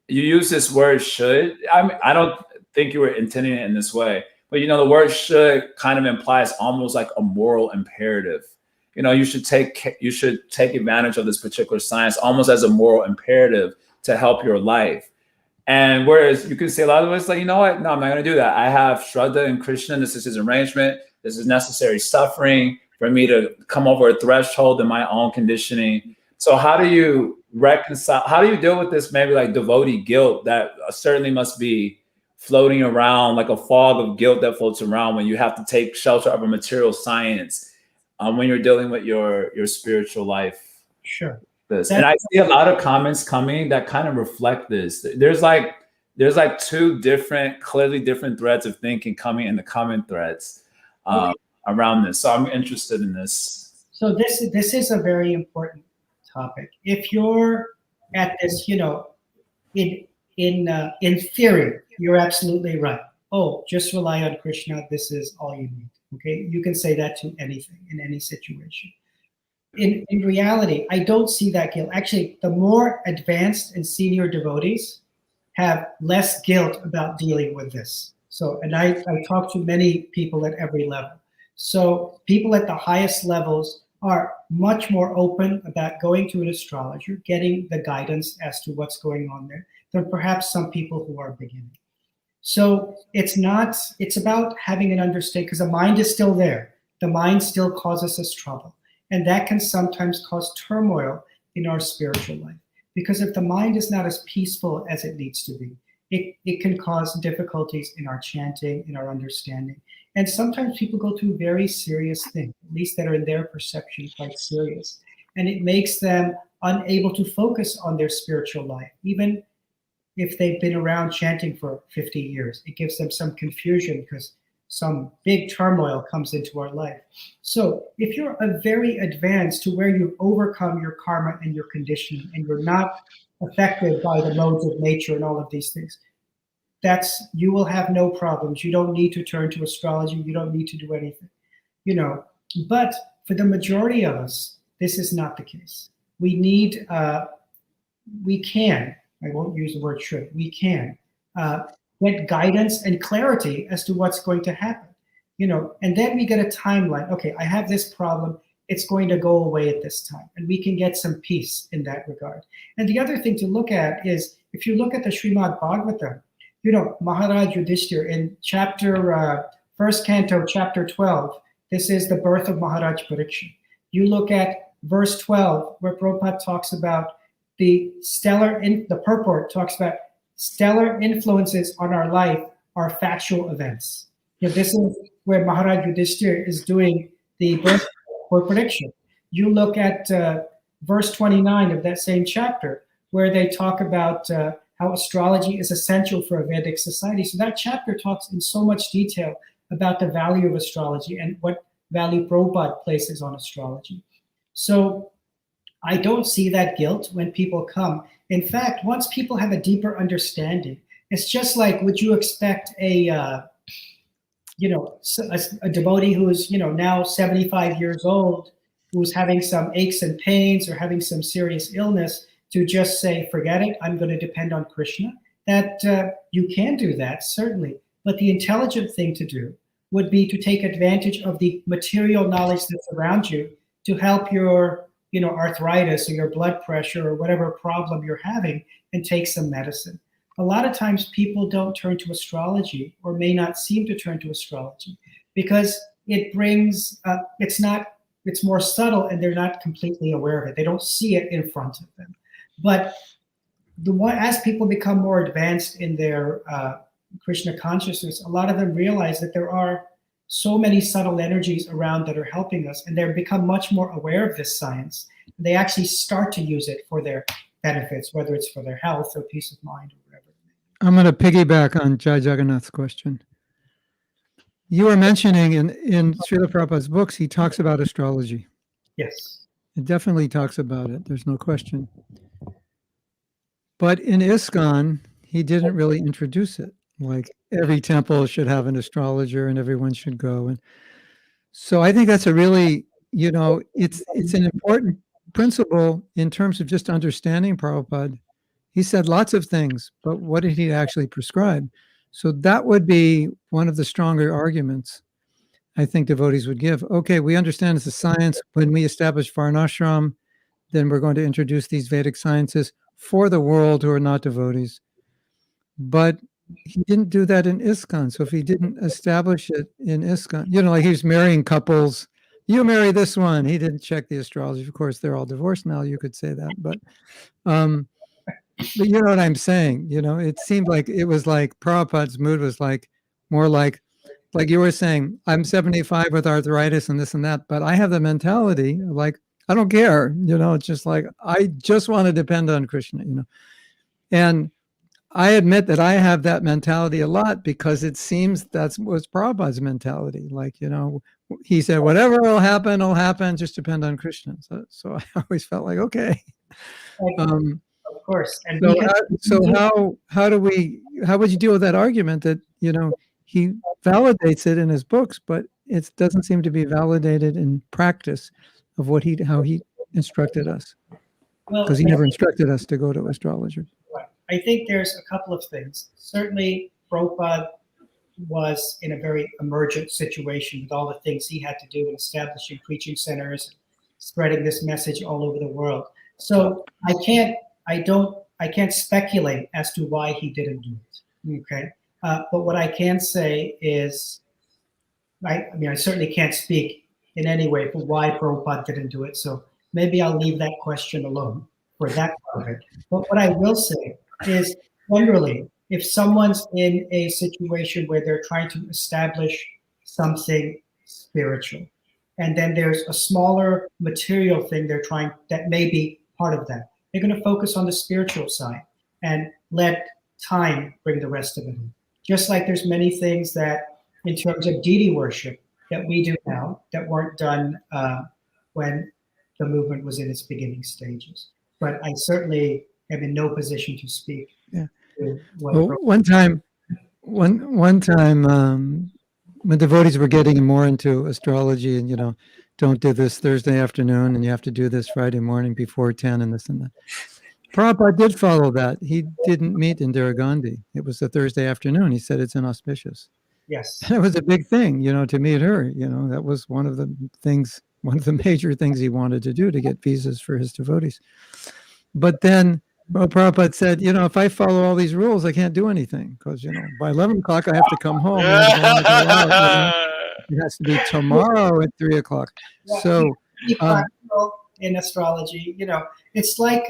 You use this word should. I don't think you were intending it in this way, but you know, the word should kind of implies almost like a moral imperative. You know, you should take advantage of this particular science almost as a moral imperative to help your life. And whereas you can say a lot of us like, you know what? No, I'm not going to do that. I have shraddha in Krishna. This is his arrangement. This is necessary suffering for me to come over a threshold in my own conditioning. So how do you reconcile? How do you deal with this maybe like devotee guilt that certainly must be floating around, like a fog of guilt that floats around when you have to take shelter of a material science when you're dealing with your spiritual life. Sure. And I see a lot of comments coming that kind of reflect this. There's like two clearly different threads of thinking coming in the comment threads around this. So I'm interested in this. So this is a very important topic. If you're at this, in theory, you're absolutely right. Oh, just rely on Krishna. This is all you need. Okay, you can say that to anything in any situation. In reality, I don't see that guilt. Actually, the more advanced and senior devotees have less guilt about dealing with this. So, and I talk to many people at every level. So people at the highest levels are much more open about going to an astrologer, getting the guidance as to what's going on there, than perhaps some people who are beginning. So it's about having an understanding, because the mind is still there. The mind still causes us trouble. And that can sometimes cause turmoil in our spiritual life. Because if the mind is not as peaceful as it needs to be, it can cause difficulties in our chanting, in our understanding. And sometimes people go through very serious things, at least that are in their perception quite serious. And it makes them unable to focus on their spiritual life, even if they've been around chanting for 50 years. It gives them some confusion because some big turmoil comes into our life. So if you're a very advanced to where you've overcome your karma and your conditioning and you're not affected by the modes of nature and all of these things, you will have no problems. You don't need to turn to astrology. You don't need to do anything, But for the majority of us, this is not the case. We can, I won't use the word should, we can get guidance and clarity as to what's going to happen, and then we get a timeline. Okay, I have this problem. It's going to go away at this time. And we can get some peace in that regard. And the other thing to look at is, if you look at the Srimad Bhagavatam, Maharaj Yudhishthira in first canto, chapter 12, this is the birth of Maharaj Parikshit. You look at verse 12, where Prabhupada talks about the purport talks about stellar influences on our life are factual events. This is where Maharaj Yudhishthira is doing the birth for prediction. You look at verse 29 of that same chapter, where they talk about how astrology is essential for a Vedic society. So that chapter talks in so much detail about the value of astrology and what value Prabhupada places on astrology. So I don't see that guilt when people come. In fact, once people have a deeper understanding, it's just like, would you expect a devotee who is, now 75 years old, who's having some aches and pains or having some serious illness, to just say, forget it, I'm going to depend on Krishna? That you can do that, certainly. But the intelligent thing to do would be to take advantage of the material knowledge that's around you to help your arthritis or your blood pressure or whatever problem you're having, and take some medicine. A lot of times people don't turn to astrology, or may not seem to turn to astrology, because it brings, it's more subtle and they're not completely aware of it. They don't see it in front of them. But as people become more advanced in their Krishna consciousness, a lot of them realize that there are so many subtle energies around that are helping us, and they become much more aware of this science. They actually start to use it for their benefits, whether it's for their health or peace of mind or whatever. I'm going to piggyback on Jai Jagannath's question. You were mentioning in Srila Prabhupada's books, he talks about astrology. Yes. It definitely talks about it. There's no question. But in ISKCON, he didn't really introduce it. Like every temple should have an astrologer and everyone should go. And so I think that's a really, it's an important principle in terms of just understanding Prabhupada. He said lots of things, but what did he actually prescribe? So that would be one of the stronger arguments I think devotees would give. Okay, we understand it's a science. When we establish Varnashram, then we're going to introduce these Vedic sciences for the world who are not devotees. But he didn't do that in ISKCON. So if he didn't establish it in ISKCON, like he was marrying couples, you marry this one. He didn't check the astrology. Of course, they're all divorced now. You could say that. But But you know what I'm saying? You know, it seemed like it was like Prabhupada's mood was like more like you were saying, I'm 75 with arthritis and this and that, but I have the mentality of like, I don't care, you know, it's just like, I just want to depend on Krishna, you know. And I admit that I have that mentality a lot because it seems that's was Prabhupada's mentality. Like, you know, he said, whatever will happen, just depend on Krishna. So I always felt like, okay. Of course. And How would you deal with that argument that, you know, he validates it in his books, but it doesn't seem to be validated in practice of how he instructed us? Because he never instructed us to go to astrologers. Right. I think there's a couple of things. Certainly, Prabhupada was in a very emergent situation with all the things he had to do in establishing preaching centers, spreading this message all over the world. So I can't speculate as to why he didn't do it. Okay, but what I can say is, I certainly can't speak in any way for why Prabhupada didn't do it. So maybe I'll leave that question alone for that part of it. But what I will say is, generally, if someone's in a situation where they're trying to establish something spiritual, and then there's a smaller material thing that may be part of that, they're going to focus on the spiritual side and let time bring the rest of it in. Just like there's many things that, in terms of deity worship, that we do now that weren't done when the movement was in its beginning stages. But I certainly am in no position to speak. Yeah. One time, when devotees were getting more into astrology, and you know, don't do this Thursday afternoon, and you have to do this Friday morning before 10, and this and that. Prabhupada did follow that. He didn't meet Indira Gandhi. It was a Thursday afternoon. He said it's inauspicious. Yes. And it was a big thing, you know, to meet her. You know, that was one of the major things he wanted to do, to get visas for his devotees. But then Prabhupada said, you know, if I follow all these rules, I can't do anything, because, you know, by 11 o'clock, I have to come home. It has to be tomorrow at 3 o'clock. Yeah, so in astrology, you know, it's like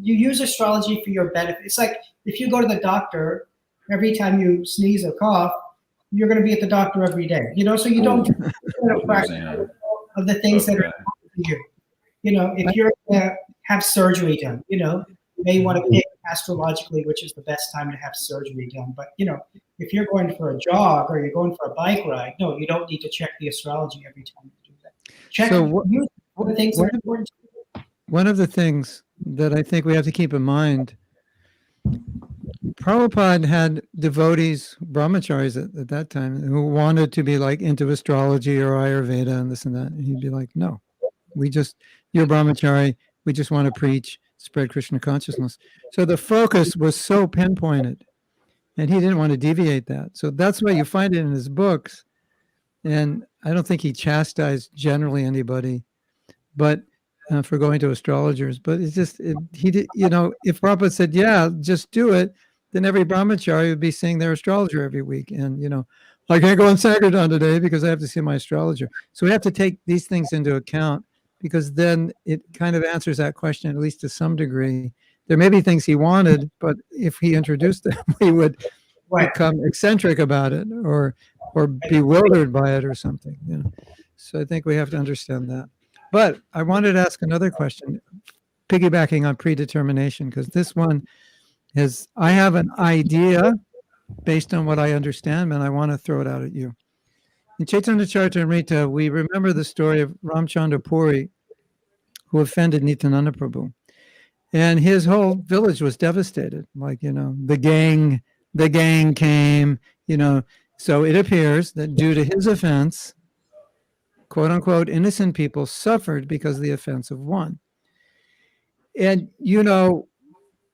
you use astrology for your benefit. It's like if you go to the doctor, every time you sneeze or cough, you're going to be at the doctor every day, you know, so you don't practice of the things that are important to you. You know, if you're going to have surgery done, you know, you may want to pick astrologically which is the best time to have surgery done. But, you know, if you're going for a jog or you're going for a bike ride, no, you don't need to check the astrology every time you do that. Check the things that are important to you. One of the things that I think we have to keep in mind, Prabhupada had devotees, Brahmacharyas at that time, who wanted to be like into astrology or Ayurveda and this and that. And he'd be like, no, you're Brahmachari, we just want to preach, spread Krishna consciousness. So the focus was so pinpointed, and he didn't want to deviate that. So that's why you find it in his books. And I don't think he chastised generally anybody, but for going to astrologers. But it's just, he did, you know, if Prabhupada said, yeah, just do it, then every Brahmachari would be seeing their astrologer every week. And, you know, I can't go on Sankirtan today because I have to see my astrologer. So we have to take these things into account, because then it kind of answers that question, at least to some degree. There may be things he wanted, but if he introduced them, we would become eccentric about it or bewildered by it or something. You know? So I think we have to understand that. But I wanted to ask another question, piggybacking on predetermination, because this one is, I have an idea based on what I understand, and I want to throw it out at you. In Chaitanya Charitamrita, we remember the story of Ramchandra Puri, who offended Nityananda Prabhu. And his whole village was devastated. Like, you know, the gang came, you know. So it appears that due to his offense, quote unquote, innocent people suffered because of the offense of one. And, you know,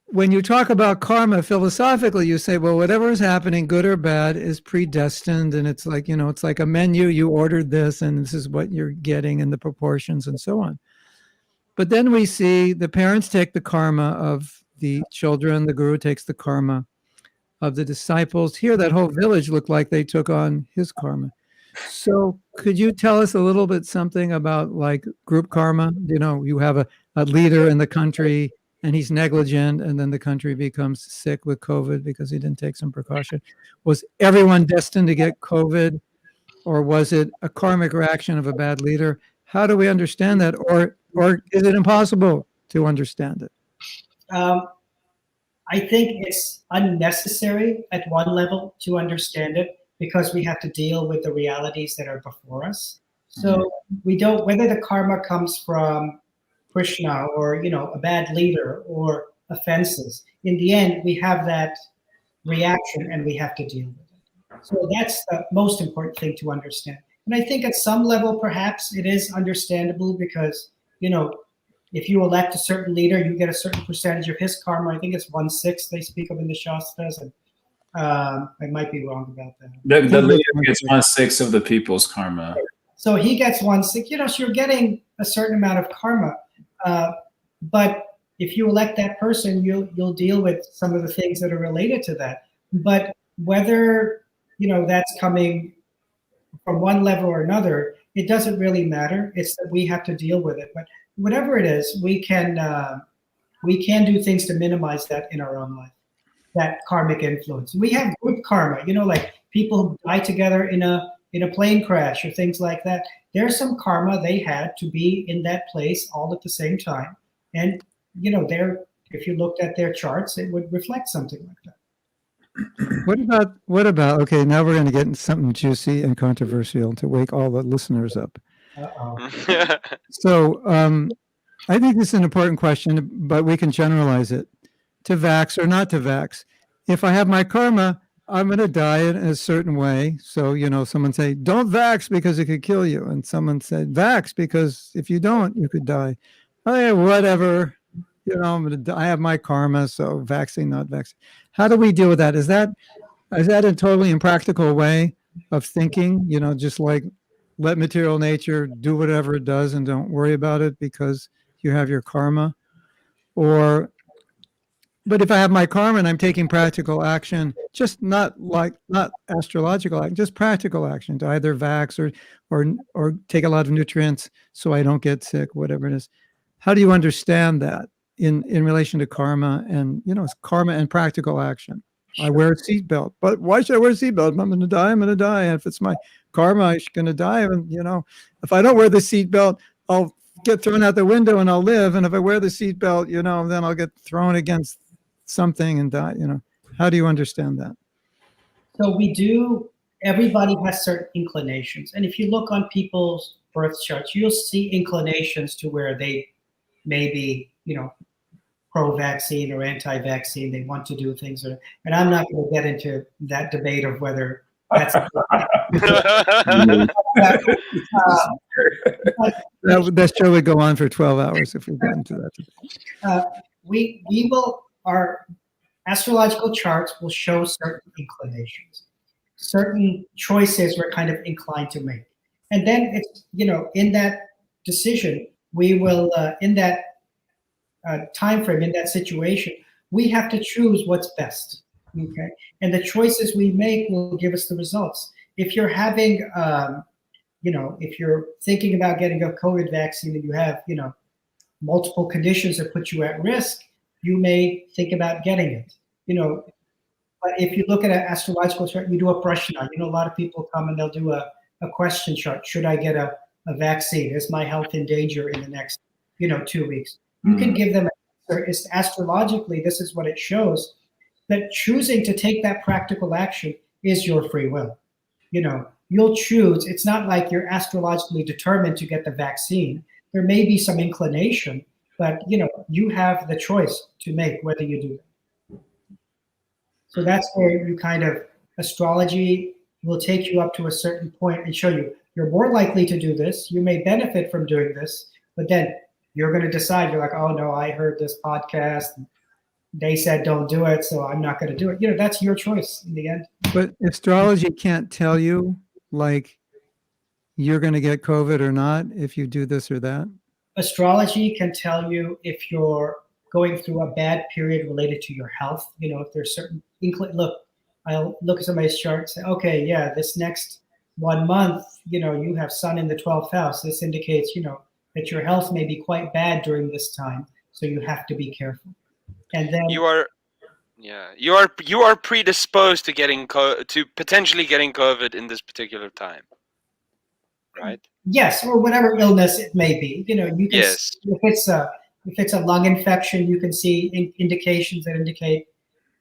when you talk about karma philosophically, you say, well, whatever is happening, good or bad, is predestined. And it's like, you know, it's like a menu. You ordered this and this is what you're getting in the proportions and so on. But then we see the parents take the karma of the children. The guru takes the karma of the disciples. Here, that whole village looked like they took on his karma. So could you tell us a little bit something about like group karma? You know, you have a leader in the country, and he's negligent, and then the country becomes sick with COVID because he didn't take some precaution. Was everyone destined to get COVID, or was it a karmic reaction of a bad leader? How do we understand that, or is it impossible to understand it? I think it's unnecessary at one level to understand it because we have to deal with the realities that are before us. So we don't, whether the karma comes from Krishna or, a bad leader or offenses, in the end, we have that reaction and we have to deal with it. So that's the most important thing to understand. And I think at some level, perhaps it is understandable because, if you elect a certain leader, you get a certain percentage of his karma. I think it's 1/6 they speak of in the Shastras. And I might be wrong about that. The leader gets 1/6 of the people's karma. So he gets 1/6. So you're getting a certain amount of karma. But if you elect that person, you'll deal with some of the things that are related to that. But whether that's coming from one level or another, it doesn't really matter. It's that we have to deal with it. But whatever it is, we can do things to minimize that in our own life, that karmic influence. We have good karma, like people who die together in a plane crash or things like that. There's some karma they had to be in that place all at the same time. And, if you looked at their charts, it would reflect something like that. What about, okay, now we're going to get into something juicy and controversial to wake all the listeners up. Uh-oh. So I think this is an important question, but we can generalize it. To vax or not to vax. If I have my karma, I'm going to die in a certain way. So, someone say, don't vax because it could kill you. And someone said, vax because if you don't, you could die. Oh, yeah, whatever. I'm going to die. I have my karma, so vaccine, not vaccine. How do we deal with that? Is that a totally impractical way of thinking? Just like let material nature do whatever it does and don't worry about it because you have your karma? But if I have my karma and I'm taking practical action, just not astrological action, just practical action to either vax or take a lot of nutrients so I don't get sick, whatever it is. How do you understand that in relation to karma and, it's karma and practical action? I wear a seatbelt, but why should I wear a seatbelt? If I'm going to die, I'm going to die. And if it's my karma, I'm going to die. And, if I don't wear the seatbelt, I'll get thrown out the window and I'll live. And if I wear the seatbelt, then I'll get thrown against something and die. How do you understand that? So everybody has certain inclinations. And if you look on people's birth charts, you'll see inclinations to where they may be, pro-vaccine or anti-vaccine. They want to do things. And I'm not going to get into that debate of whether that's that show would go on for 12 hours if we got into that. Our astrological charts will show certain inclinations, certain choices we're kind of inclined to make. And then it's, in that decision, we will, in that time frame, in that situation, we have to choose what's best, okay? And the choices we make will give us the results. If you're having, if you're thinking about getting a COVID vaccine and you have, multiple conditions that put you at risk, you may think about getting it, But if you look at an astrological chart, you do a prashna. A lot of people come and they'll do a question chart. Should I get a vaccine? Is my health in danger in the next, 2 weeks? You can give them an answer. Astrologically, this is what it shows, that choosing to take that practical action is your free will. You'll choose. It's not like you're astrologically determined to get the vaccine. There may be some inclination, but you have the choice to make whether you do that. So that's where you kind of, astrology will take you up to a certain point and show you're more likely to do this. You may benefit from doing this, but then you're going to decide, you're like, oh no, I heard this podcast. They said don't do it, so I'm not going to do it. That's your choice in the end. But astrology can't tell you, like, you're going to get COVID or not if you do this or that? Astrology can tell you if you're going through a bad period related to your health. If there's certain I'll look at somebody's chart and say, okay, yeah, this next 1 month, you have sun in the 12th house. This indicates, that your health may be quite bad during this time. So you have to be careful. And then You are predisposed to potentially getting COVID in this particular time, right? yes, or whatever illness it may be. You know, you can Yes. if it's a lung infection, you can see indications that indicate,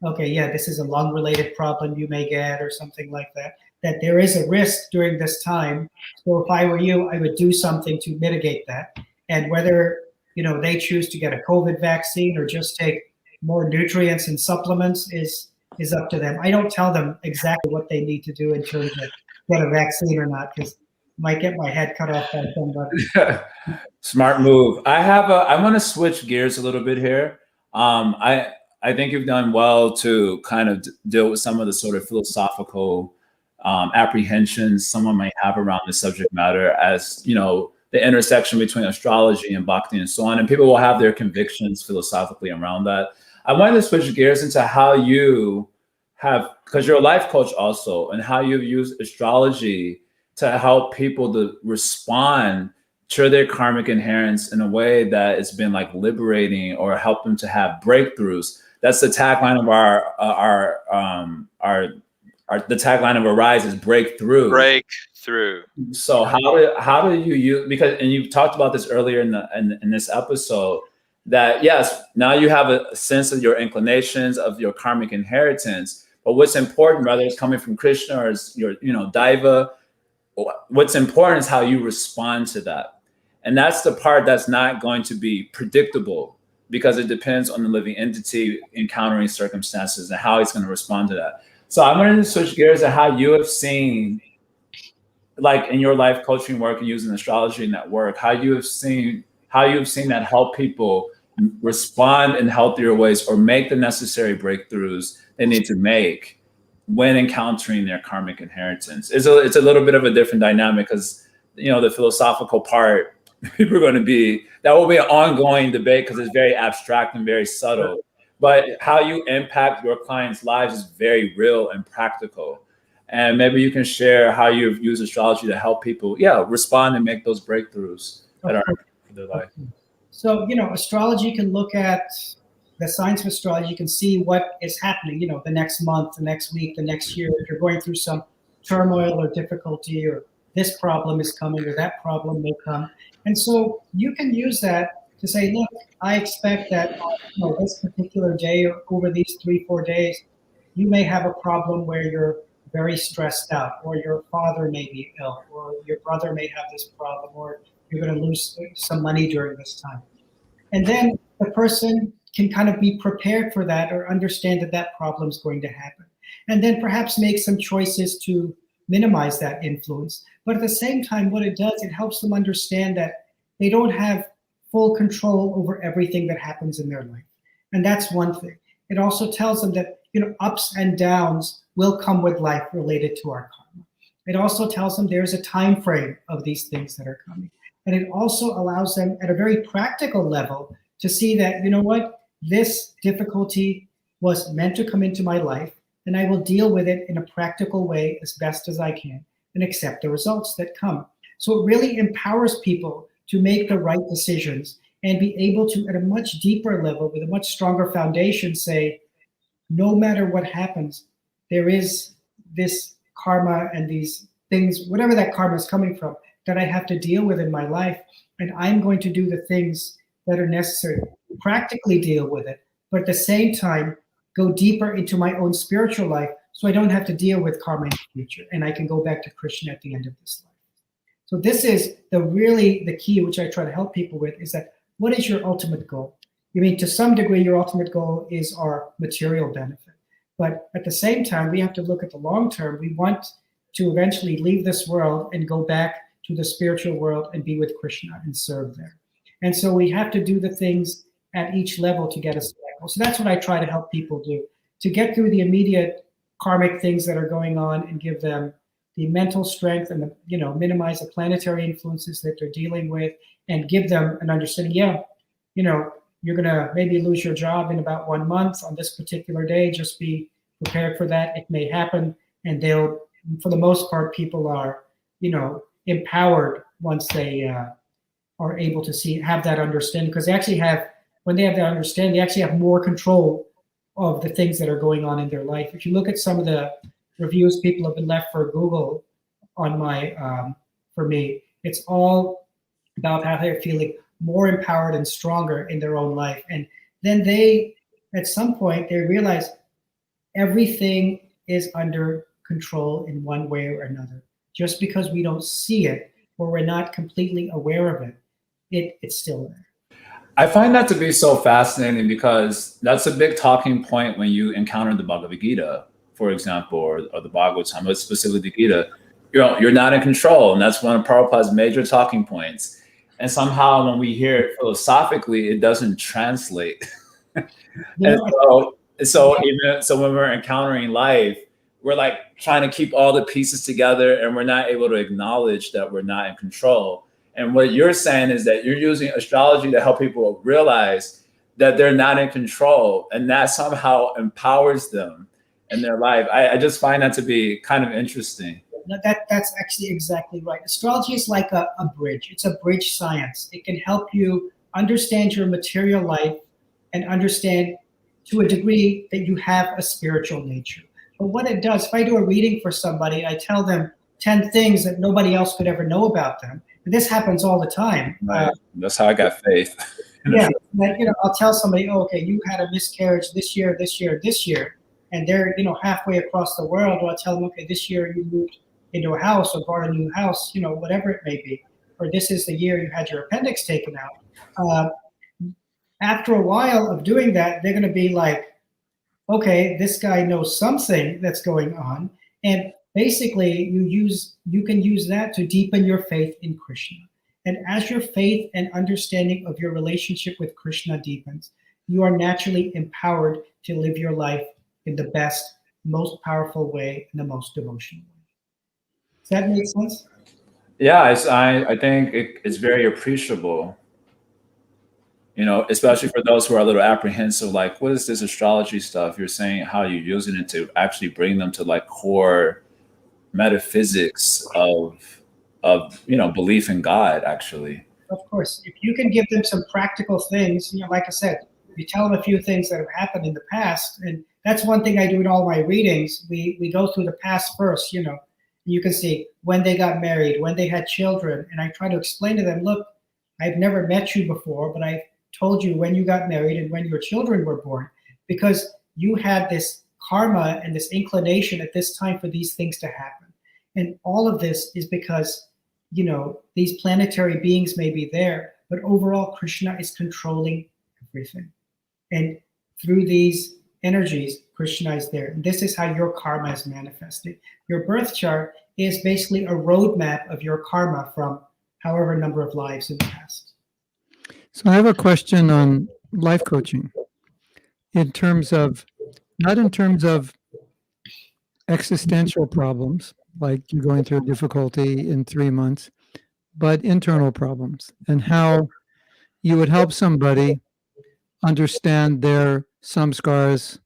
okay, yeah, this is a lung-related problem you may get, or something like that. That there is a risk during this time. So if I were you, I would do something to mitigate that. And whether they choose to get a COVID vaccine or just take more nutrients and supplements is up to them. I don't tell them exactly what they need to do in terms of get a vaccine or not, because I might get my head cut off by somebody. Smart move. I want to switch gears a little bit here. I think you've done well to kind of deal with some of the sort of philosophical apprehensions someone might have around the subject matter, as the intersection between astrology and bhakti and so on. And people will have their convictions philosophically around that. I wanted to switch gears into how you have, because you're a life coach also, and how you've used astrology to help people to respond to their karmic inheritance in a way that it's been like liberating, or help them to have breakthroughs. That's the tagline of the tagline of Arise is breakthrough. Breakthrough. So how do you use, because, and you talked about this earlier in this episode, that yes, now you have a sense of your inclinations, of your karmic inheritance, but what's important, whether it's coming from Krishna or your Daiva, what's important is how you respond to that. And that's the part that's not going to be predictable, because it depends on the living entity encountering circumstances and how it's going to respond to that. So I'm going to switch gears to how you have seen, like in your life coaching work and using astrology network, how you have seen that help people respond in healthier ways, or make the necessary breakthroughs they need to make when encountering their karmic inheritance. It's a little bit of a different dynamic, because the philosophical part, people are going to be, that will be an ongoing debate, because it's very abstract and very subtle. But how you impact your clients' lives is very real and practical. And maybe you can share how you've used astrology to help people, respond and make those breakthroughs that are for their life. So, astrology can look at the science of astrology. You can see what is happening, the next month, the next week, the next year. If you're going through some turmoil or difficulty, or this problem is coming, or that problem will come. And so you can use that to say, look, I expect that this particular day, or over these 3-4 days, you may have a problem where you're very stressed out, or your father may be ill, or your brother may have this problem, or you're going to lose some money during this time. And then the person can kind of be prepared for that, or understand that that problem is going to happen. And then perhaps make some choices to minimize that influence. But at the same time, what it does, it helps them understand that they don't have full control over everything that happens in their life. And that's one thing. It also tells them that, ups and downs will come with life related to our karma. It also tells them there's a time frame of these things that are coming. And it also allows them at a very practical level to see that, this difficulty was meant to come into my life, and I will deal with it in a practical way as best as I can, and accept the results that come. So it really empowers people to make the right decisions, and be able to, at a much deeper level, with a much stronger foundation, say, no matter what happens, there is this karma and these things, whatever that karma is coming from, that I have to deal with in my life. And I'm going to do the things that are necessary, practically deal with it, but at the same time, go deeper into my own spiritual life, so I don't have to deal with karma in the future, and I can go back to Krishna at the end of this life. So this is the key, which I try to help people with, is that what is your ultimate goal? I mean, to some degree, your ultimate goal is our material benefit. But at the same time, we have to look at the long term. We want to eventually leave this world and go back to the spiritual world and be with Krishna and serve there. And so we have to do the things at each level to get us there. So that's what I try to help people do, to get through the immediate karmic things that are going on, and give them the mental strength, and minimize the planetary influences that they're dealing with, and give them an understanding. You're going to maybe lose your job in about 1 month on this particular day. Just be prepared for that. It may happen. And for the most part, people are, empowered once they are able to have that understanding, because they actually have when they have that understanding, they actually have more control of the things that are going on in their life. If you look at some of the reviews people have been left for Google on my for me, it's all about how they're feeling more empowered and stronger in their own life. And then they, at some point, they realize everything is under control in one way or another. Just because we don't see it or we're not completely aware of it, it's still there. I find that to be so fascinating because that's a big talking point when you encounter the Bhagavad Gita, for example, or the Bhagavatam, but specifically the Gita. You're not in control, and that's one of Prabhupada's major talking points. And somehow when we hear it philosophically, it doesn't translate. And so when we're encountering life, we're like trying to keep all the pieces together, and we're not able to acknowledge that we're not in control. And what you're saying is that you're using astrology to help people realize that they're not in control, and that somehow empowers them in their life. I just find that to be kind of interesting. That's actually exactly right. Astrology is like a bridge. It's a bridge science. It can help you understand your material life and understand to a degree that you have a spiritual nature. But what it does, if I do a reading for somebody, I tell them 10 things that nobody else could ever know about them. And this happens all the time. Right. That's how I got faith. Yeah, like, I'll tell somebody, oh, okay, you had a miscarriage this year, and they're, halfway across the world. Or I'll tell them, okay, this year you moved into a house or bought a new house, whatever it may be. Or this is the year you had your appendix taken out. After a while of doing that, they're going to be like, okay, this guy knows something that's going on. And basically, you can use that to deepen your faith in Krishna. And as your faith and understanding of your relationship with Krishna deepens, you are naturally empowered to live your life in the best, most powerful way, and the most devotional way. Does that make sense? Yeah, I think it's very appreciable, especially for those who are a little apprehensive, like, what is this astrology stuff? You're saying how you're using it to actually bring them to like core metaphysics of belief in God, actually. Of course, if you can give them some practical things, like I said, you tell them a few things that have happened in the past, and that's one thing I do in all my readings. We go through the past first, you can see when they got married, when they had children, and I try to explain to them, look, I've never met you before, but I told you when you got married and when your children were born, because you had this karma and this inclination at this time for these things to happen. And all of this is because, these planetary beings may be there, but overall Krishna is controlling everything. And through these energies, Krishna is there. And this is how your karma is manifested. Your birth chart is basically a roadmap of your karma from however number of lives in the past. So I have a question on life coaching not in terms of existential problems, like you're going through a difficulty in 3 months, but internal problems and how you would help somebody understand their samskars,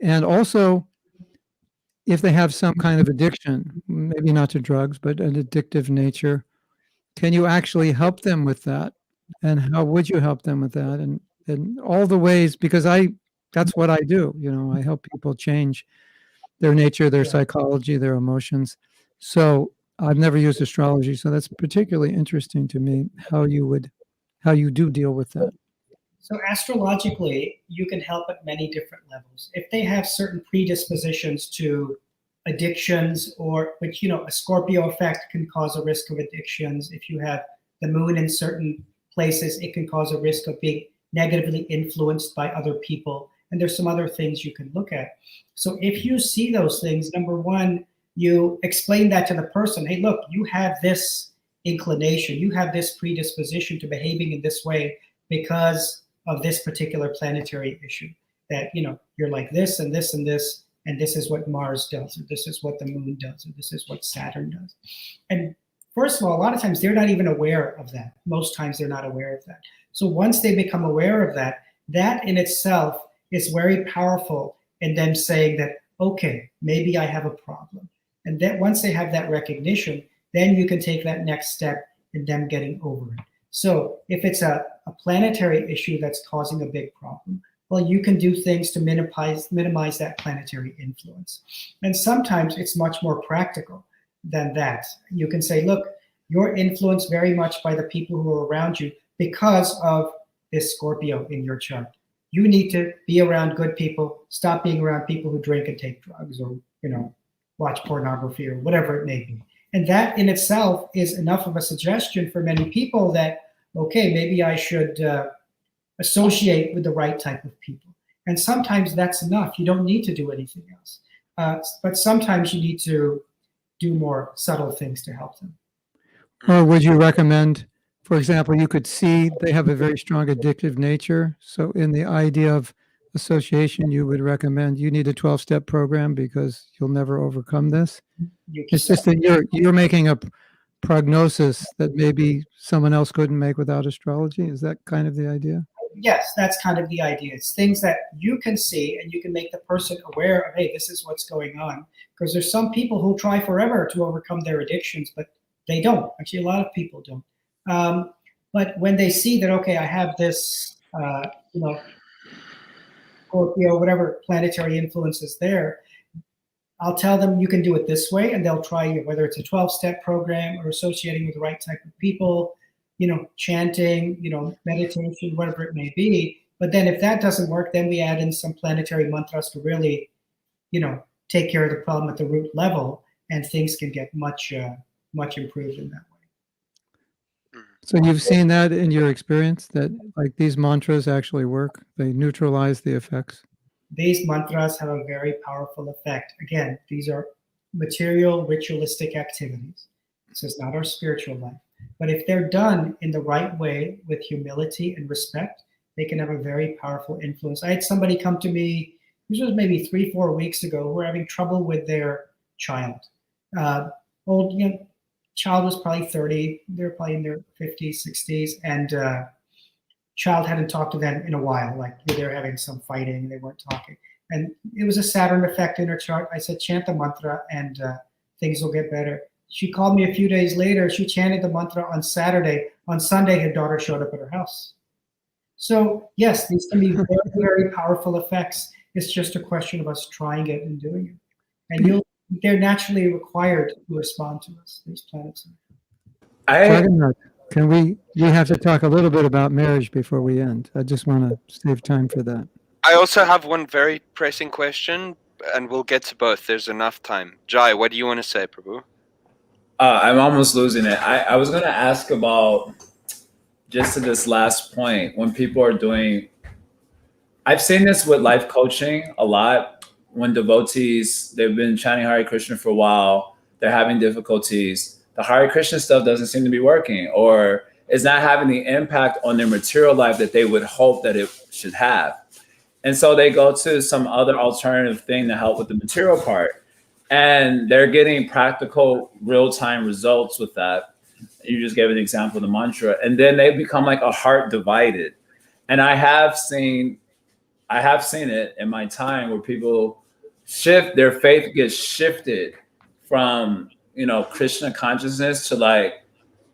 and also if they have some kind of addiction, maybe not to drugs, but an addictive nature, can you actually help them with that? And how would you help them with that? And all the ways, because that's what I do. I help people change their nature, their psychology, their emotions. So I've never used astrology, so that's particularly interesting to me, how you do deal with that. So astrologically, you can help at many different levels. If they have certain predispositions to addictions, which, a Scorpio effect can cause a risk of addictions. If you have the moon in certain places, it can cause a risk of being negatively influenced by other people. And there's some other things you can look at. So if you see those things, number one, you explain that to the person. Hey, look, you have this inclination, you have this predisposition to behaving in this way because of this particular planetary issue, that, you're like this and this and this, and this is what Mars does, or this is what the moon does, or this is what Saturn does. And first of all, a lot of times they're not even aware of that. Most times they're not aware of that. So once they become aware of that, that in itself is very powerful in them saying that, okay, maybe I have a problem. And then once they have that recognition, then you can take that next step in them getting over it. So if it's a planetary issue that's causing a big problem, well, you can do things to minimize that planetary influence. And sometimes it's much more practical than that. You can say, look, you're influenced very much by the people who are around you because of this Scorpio in your chart. You need to be around good people, stop being around people who drink and take drugs or, watch pornography or whatever it may be. And that in itself is enough of a suggestion for many people that, okay, maybe I should associate with the right type of people. And sometimes that's enough. You don't need to do anything else. But sometimes you need to do more subtle things to help them. Or would you recommend, for example, you could see they have a very strong addictive nature. So in the idea of association, you would recommend you need a 12-step program because you'll never overcome this. It's just that you're making a prognosis that maybe someone else couldn't make without astrology. Is that kind of the idea? Yes, that's kind of the idea. It's things that you can see and you can make the person aware of, hey, this is what's going on. Because there's some people who try forever to overcome their addictions, but they don't. Actually, a lot of people don't. But when they see that, okay, I have this, Scorpio, whatever planetary influence is there, I'll tell them you can do it this way, and they'll try whether it's a 12-step program or associating with the right type of people, chanting, meditation, whatever it may be. But then if that doesn't work, then we add in some planetary mantras to really, take care of the problem at the root level, and things can get much improved in that way. So you've seen that in your experience, that like these mantras actually work? They neutralize the effects? These mantras have a very powerful effect. Again, these are material ritualistic activities. This is not our spiritual life. But if they're done in the right way with humility and respect, they can have a very powerful influence. I had somebody come to me, this was maybe 3-4 weeks ago, who were having trouble with their child. Child was probably 30, they're probably in their 50s, 60s, and child hadn't talked to them in a while, like they were having some fighting, they weren't talking. And it was a Saturn effect in her chart. I said, chant the mantra and things will get better. She called me a few days later, she chanted the mantra on Saturday. On Sunday, her daughter showed up at her house. So yes, these can be very, very powerful effects. It's just a question of us trying it and doing it. And they're naturally required to respond to us, these planets. We have to talk a little bit about marriage before we end. I just want to save time for that. I also have one very pressing question, and we'll get to both. There's enough time. Jai, what do you want to say, Prabhu? I'm almost losing it. I was going to ask about, just to this last point, when people are doing, I've seen this with life coaching a lot. When devotees, they've been chanting Hare Krishna for a while, they're having difficulties. The Hare Krishna stuff doesn't seem to be working, or is not having the impact on their material life that they would hope that it should have. And so they go to some other alternative thing to help with the material part. And they're getting practical, real-time results with that. You just gave an example of the mantra. And then they become like a heart divided. And I have seen it in my time where people shift, their faith gets shifted from, Krishna consciousness to like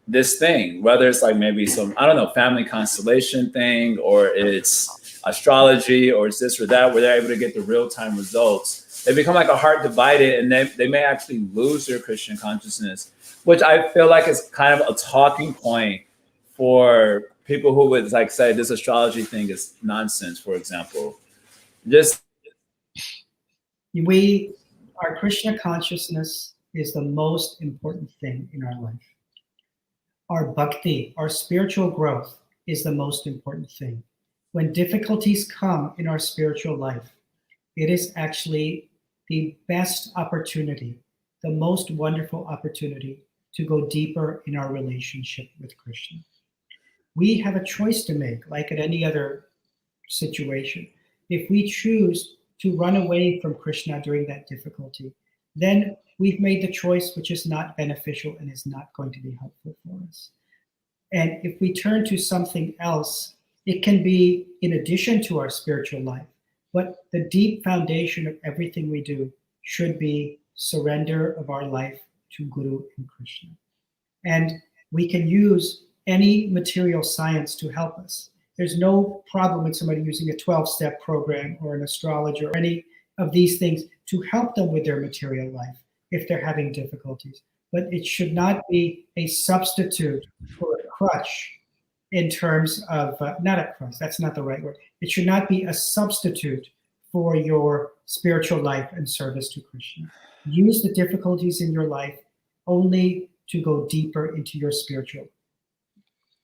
this thing, whether it's like maybe some, I don't know, family constellation thing, or it's astrology, or it's this or that, where they're able to get the real-time results. They become like a heart divided, and they may actually lose their Christian consciousness, which I feel like is kind of a talking point for people who would like say this astrology thing is nonsense, for example. Our Krishna consciousness is the most important thing in our life. Our bhakti, our spiritual growth, is the most important thing. When difficulties come in our spiritual life, it is actually the best opportunity, the most wonderful opportunity to go deeper in our relationship with Krishna. We have a choice to make, like at any other situation. If we choose to run away from Krishna during that difficulty, then we've made the choice which is not beneficial and is not going to be helpful for us. And if we turn to something else, it can be in addition to our spiritual life, but the deep foundation of everything we do should be surrender of our life to Guru and Krishna. And we can use any material science to help us. There's no problem with somebody using a 12-step program or an astrologer or any of these things to help them with their material life if they're having difficulties. But it should not be a substitute for a crutch in terms of, not a crutch, that's not the right word. It should not be a substitute for your spiritual life and service to Krishna. Use the difficulties in your life only to go deeper into your spiritual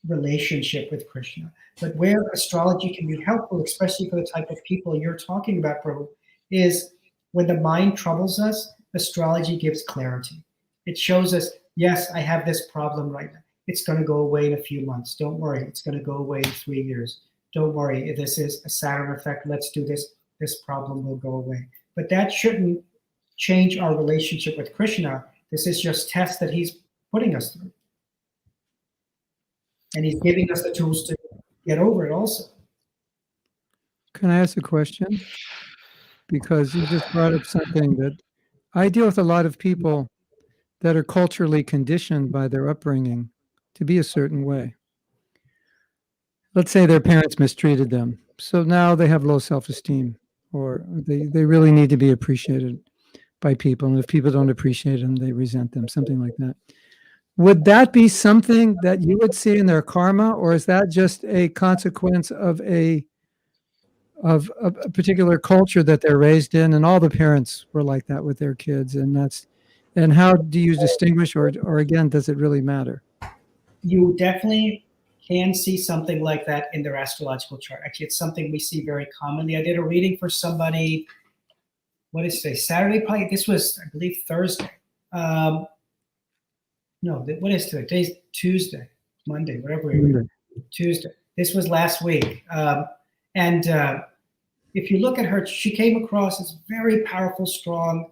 relationship with Krishna. But where astrology can be helpful, especially for the type of people you're talking about, Prabhu, is when the mind troubles us, astrology gives clarity. It shows us, yes, I have this problem right now. It's going to go away in a few months. Don't worry. It's going to go away in 3 years. Don't worry. If this is a Saturn effect, let's do this. This problem will go away. But that shouldn't change our relationship with Krishna. This is just tests that he's putting us through. And he's giving us the tools to get over it also. Can I ask a question? Because you just brought up something that I deal with a lot of people that are culturally conditioned by their upbringing to be a certain way. Let's say their parents mistreated them. So now they have low self-esteem, or they really need to be appreciated by people. And if people don't appreciate them, they resent them, something like that. Would that be something that you would see in their karma, or is that just a consequence of a particular culture that they're raised in, and all the parents were like that with their kids, and how do you distinguish, or again, does it really matter? You definitely can see something like that in their astrological chart. Actually, it's something we see very commonly. I did a reading for somebody, what is today? Saturday, probably. This was, I believe, Thursday. No, what is today? Today's Tuesday, Monday, whatever. Tuesday. This was last week. If you look at her, she came across as very powerful, strong,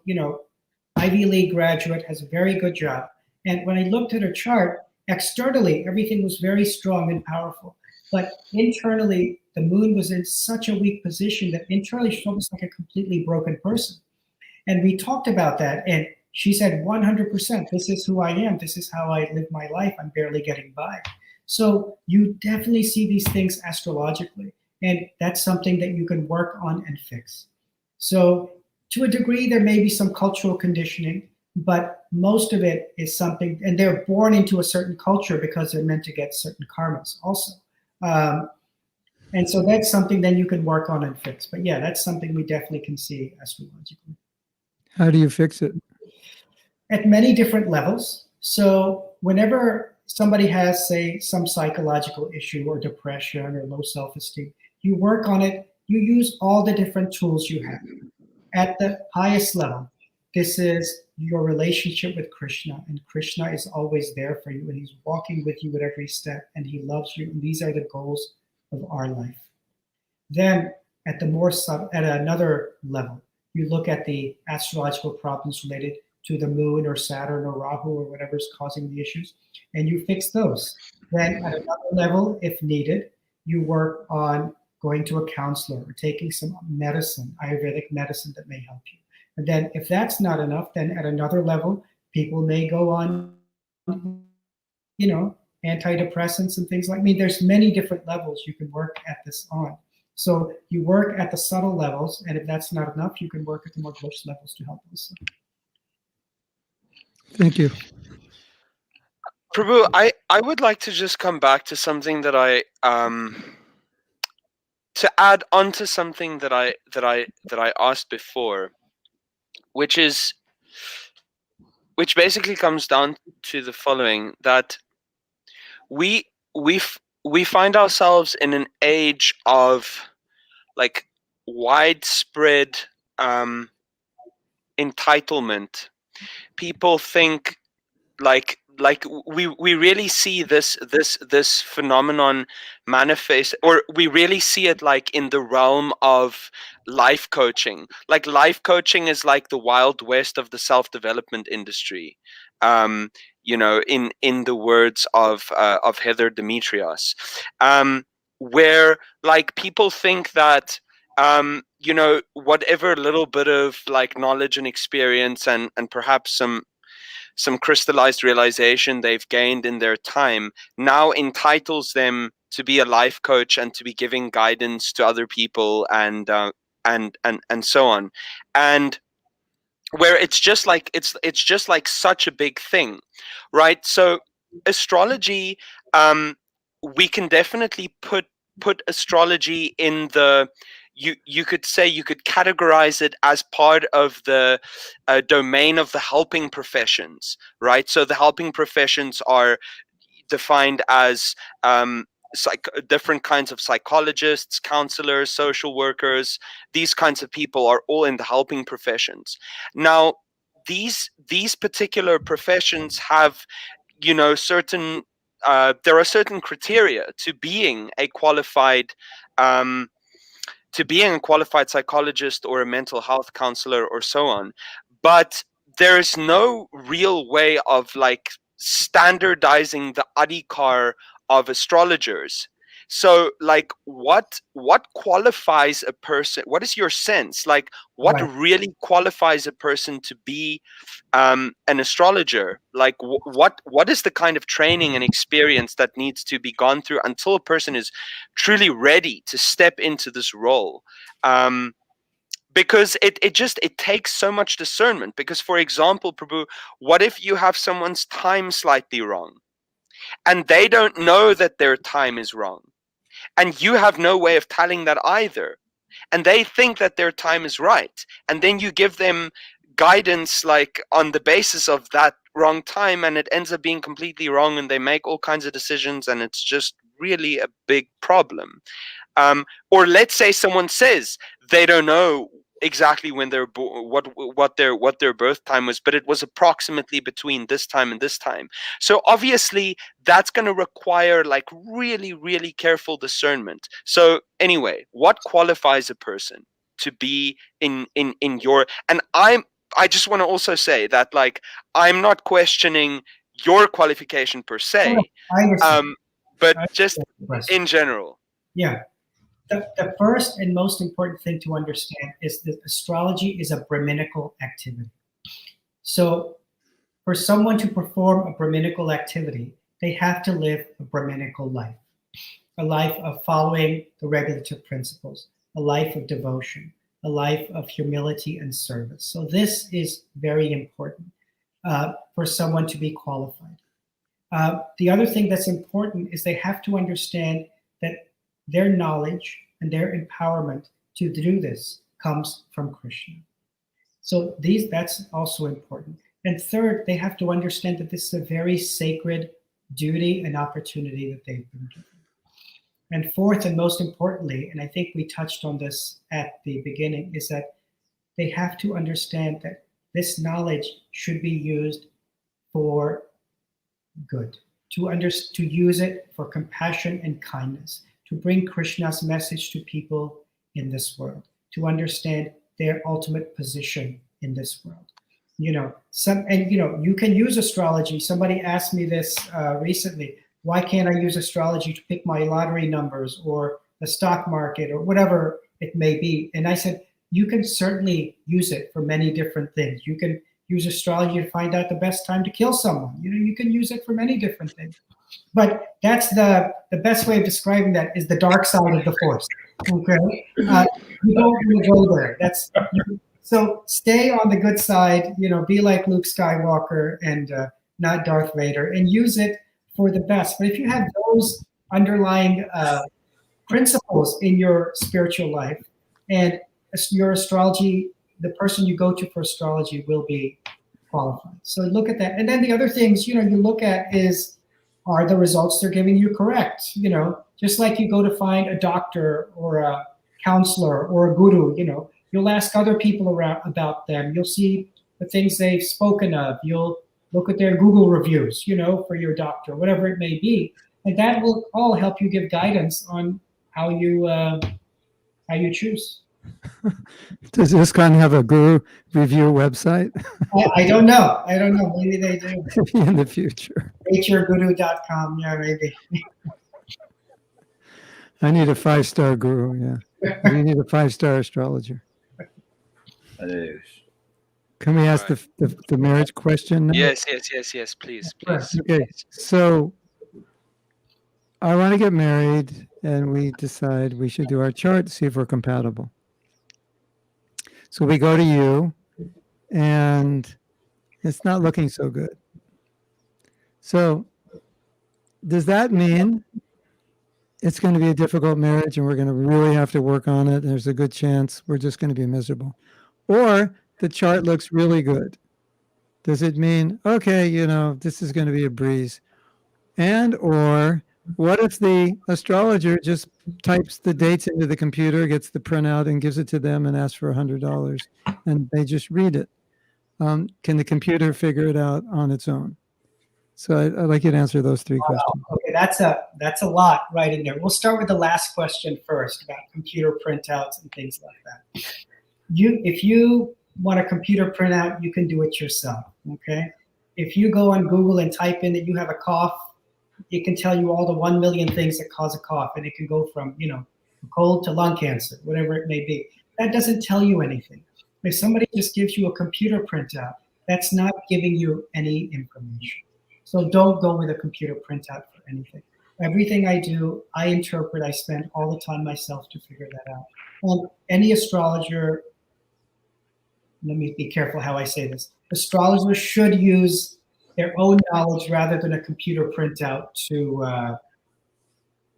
Ivy League graduate, has a very good job. And when I looked at her chart, externally, everything was very strong and powerful. But internally, the moon was in such a weak position that internally she was almost like a completely broken person. And we talked about that. And she said, 100%, this is who I am. This is how I live my life. I'm barely getting by. So you definitely see these things astrologically. And that's something that you can work on and fix. So to a degree, there may be some cultural conditioning, but most of it is something, and they're born into a certain culture because they're meant to get certain karmas also. And so that's something then you can work on and fix. But yeah, that's something we definitely can see astrologically. How do you fix it? At many different levels. So whenever somebody has, say, some psychological issue or depression or low self-esteem, you work on it, you use all the different tools you have. At the highest level, this is your relationship with Krishna, and Krishna is always there for you, and he's walking with you at every step, and he loves you, and these are the goals of our life. Then at another level, you look at the astrological problems related to the moon or Saturn or Rahu or whatever's causing the issues, and you fix those. Then at another level, if needed, you work on going to a counselor or taking some medicine, Ayurvedic medicine that may help you. And then if that's not enough, then at another level, people may go on, antidepressants and things like, there's many different levels you can work at this on. So you work at the subtle levels, and if that's not enough, you can work at the more gross levels to help us. Thank you. Prabhu, I would like to just come back to something that I to add on to something that I asked before, which basically comes down to the following: that we find ourselves in an age of like widespread entitlement. People think like we really see this phenomenon manifest, or we really see it like in the realm of life coaching. Like life coaching is like the Wild West of the self-development industry, in the words of Heather Demetrios, where like people think that whatever little bit of like knowledge and experience and perhaps some some crystallized realization they've gained in their time now entitles them to be a life coach and to be giving guidance to other people and so on, and where it's just like such a big thing, right? So astrology, we can definitely put astrology in the, you could say, you could categorize it as part of the domain of the helping professions, right? So the helping professions are defined as different kinds of psychologists, counselors, social workers. These kinds of people are all in the helping professions. Now, these particular professions have, certain there are certain criteria to being a qualified psychologist or a mental health counselor or so on, but there's no real way of like standardizing the adhikar of astrologers. So like what qualifies a person? What is your sense? Like what Right. really qualifies a person to be an astrologer? Like what is the kind of training and experience that needs to be gone through until a person is truly ready to step into this role? Because it takes so much discernment. Because, for example, Prabhu, what if you have someone's time slightly wrong and they don't know that their time is wrong, and you have no way of telling that either, and they think that their time is right, and then you give them guidance like on the basis of that wrong time, and it ends up being completely wrong, and they make all kinds of decisions, and it's just really a big problem. Or let's say someone says they don't know exactly when they're what their birth time was, but it was approximately between this time and this time. So obviously that's going to require like really, really careful discernment. So anyway, what qualifies a person to be in your, and I just want to also say that like I'm not questioning your qualification per se, I understand. but I just understand the question. in general. Yeah. The first and most important thing to understand is that astrology is a Brahminical activity. So for someone to perform a Brahminical activity, they have to live a Brahminical life, a life of following the regulative principles, a life of devotion, a life of humility and service. So this is very important for someone to be qualified. The other thing that's important is they have to understand that their knowledge and their empowerment to do this comes from Krishna. So that's also important. And third, they have to understand that this is a very sacred duty and opportunity that they've been given. And fourth, and most importantly, and I think we touched on this at the beginning, is that they have to understand that this knowledge should be used for good, to use it for compassion and kindness, to bring Krishna's message to people in this world, to understand their ultimate position in this world. You can use astrology. Somebody asked me this recently. Why can't I use astrology to pick my lottery numbers or the stock market or whatever it may be? And I said, you can certainly use it for many different things. You can use astrology to find out the best time to kill someone. You can use it for many different things. But that's the best way of describing that is the dark side of the force. Okay, you don't want to go there. So stay on the good side. Be like Luke Skywalker and not Darth Vader, and use it for the best. But if you have those underlying principles in your spiritual life, and your astrology, the person you go to for astrology will be qualified. So look at that. And then the other things, you look at is, are the results they're giving you correct? Just like you go to find a doctor or a counselor or a guru, you'll ask other people around about them. You'll see the things they've spoken of. You'll look at their Google reviews, for your doctor, whatever it may be. And that will all help you give guidance on how you choose. Does ISKCON have a guru review website? I don't know. Maybe they do. In the future. naturguru.com. Yeah, maybe. I need a 5-star guru, yeah. You need a 5-star astrologer. Can we ask Right. the marriage question now? Yes, please, please. Okay, so I want to get married, and we decide we should do our chart to see if we're compatible. So we go to you, and it's not looking so good. So does that mean it's going to be a difficult marriage and we're going to really have to work on it? There's a good chance we're just going to be miserable. Or the chart looks really good. Does it mean, okay, this is going to be a breeze? And or what if the astrologer just types the dates into the computer, gets the printout and gives it to them and asks for $100 and they just read it? Can the computer figure it out on its own? So I'd like you to answer those three questions. Okay, that's a lot right in there. We'll start with the last question first about computer printouts and things like that. If you want a computer printout, you can do it yourself, okay? If you go on Google and type in that you have a cough, it can tell you all the 1 million things that cause a cough, and it can go from, cold to lung cancer, whatever it may be. That doesn't tell you anything. If somebody just gives you a computer printout, that's not giving you any information. So don't go with a computer printout for anything. Everything I do, I interpret, I spend all the time myself to figure that out. Any astrologer, let me be careful how I say this, astrologers should use their own knowledge rather than a computer printout to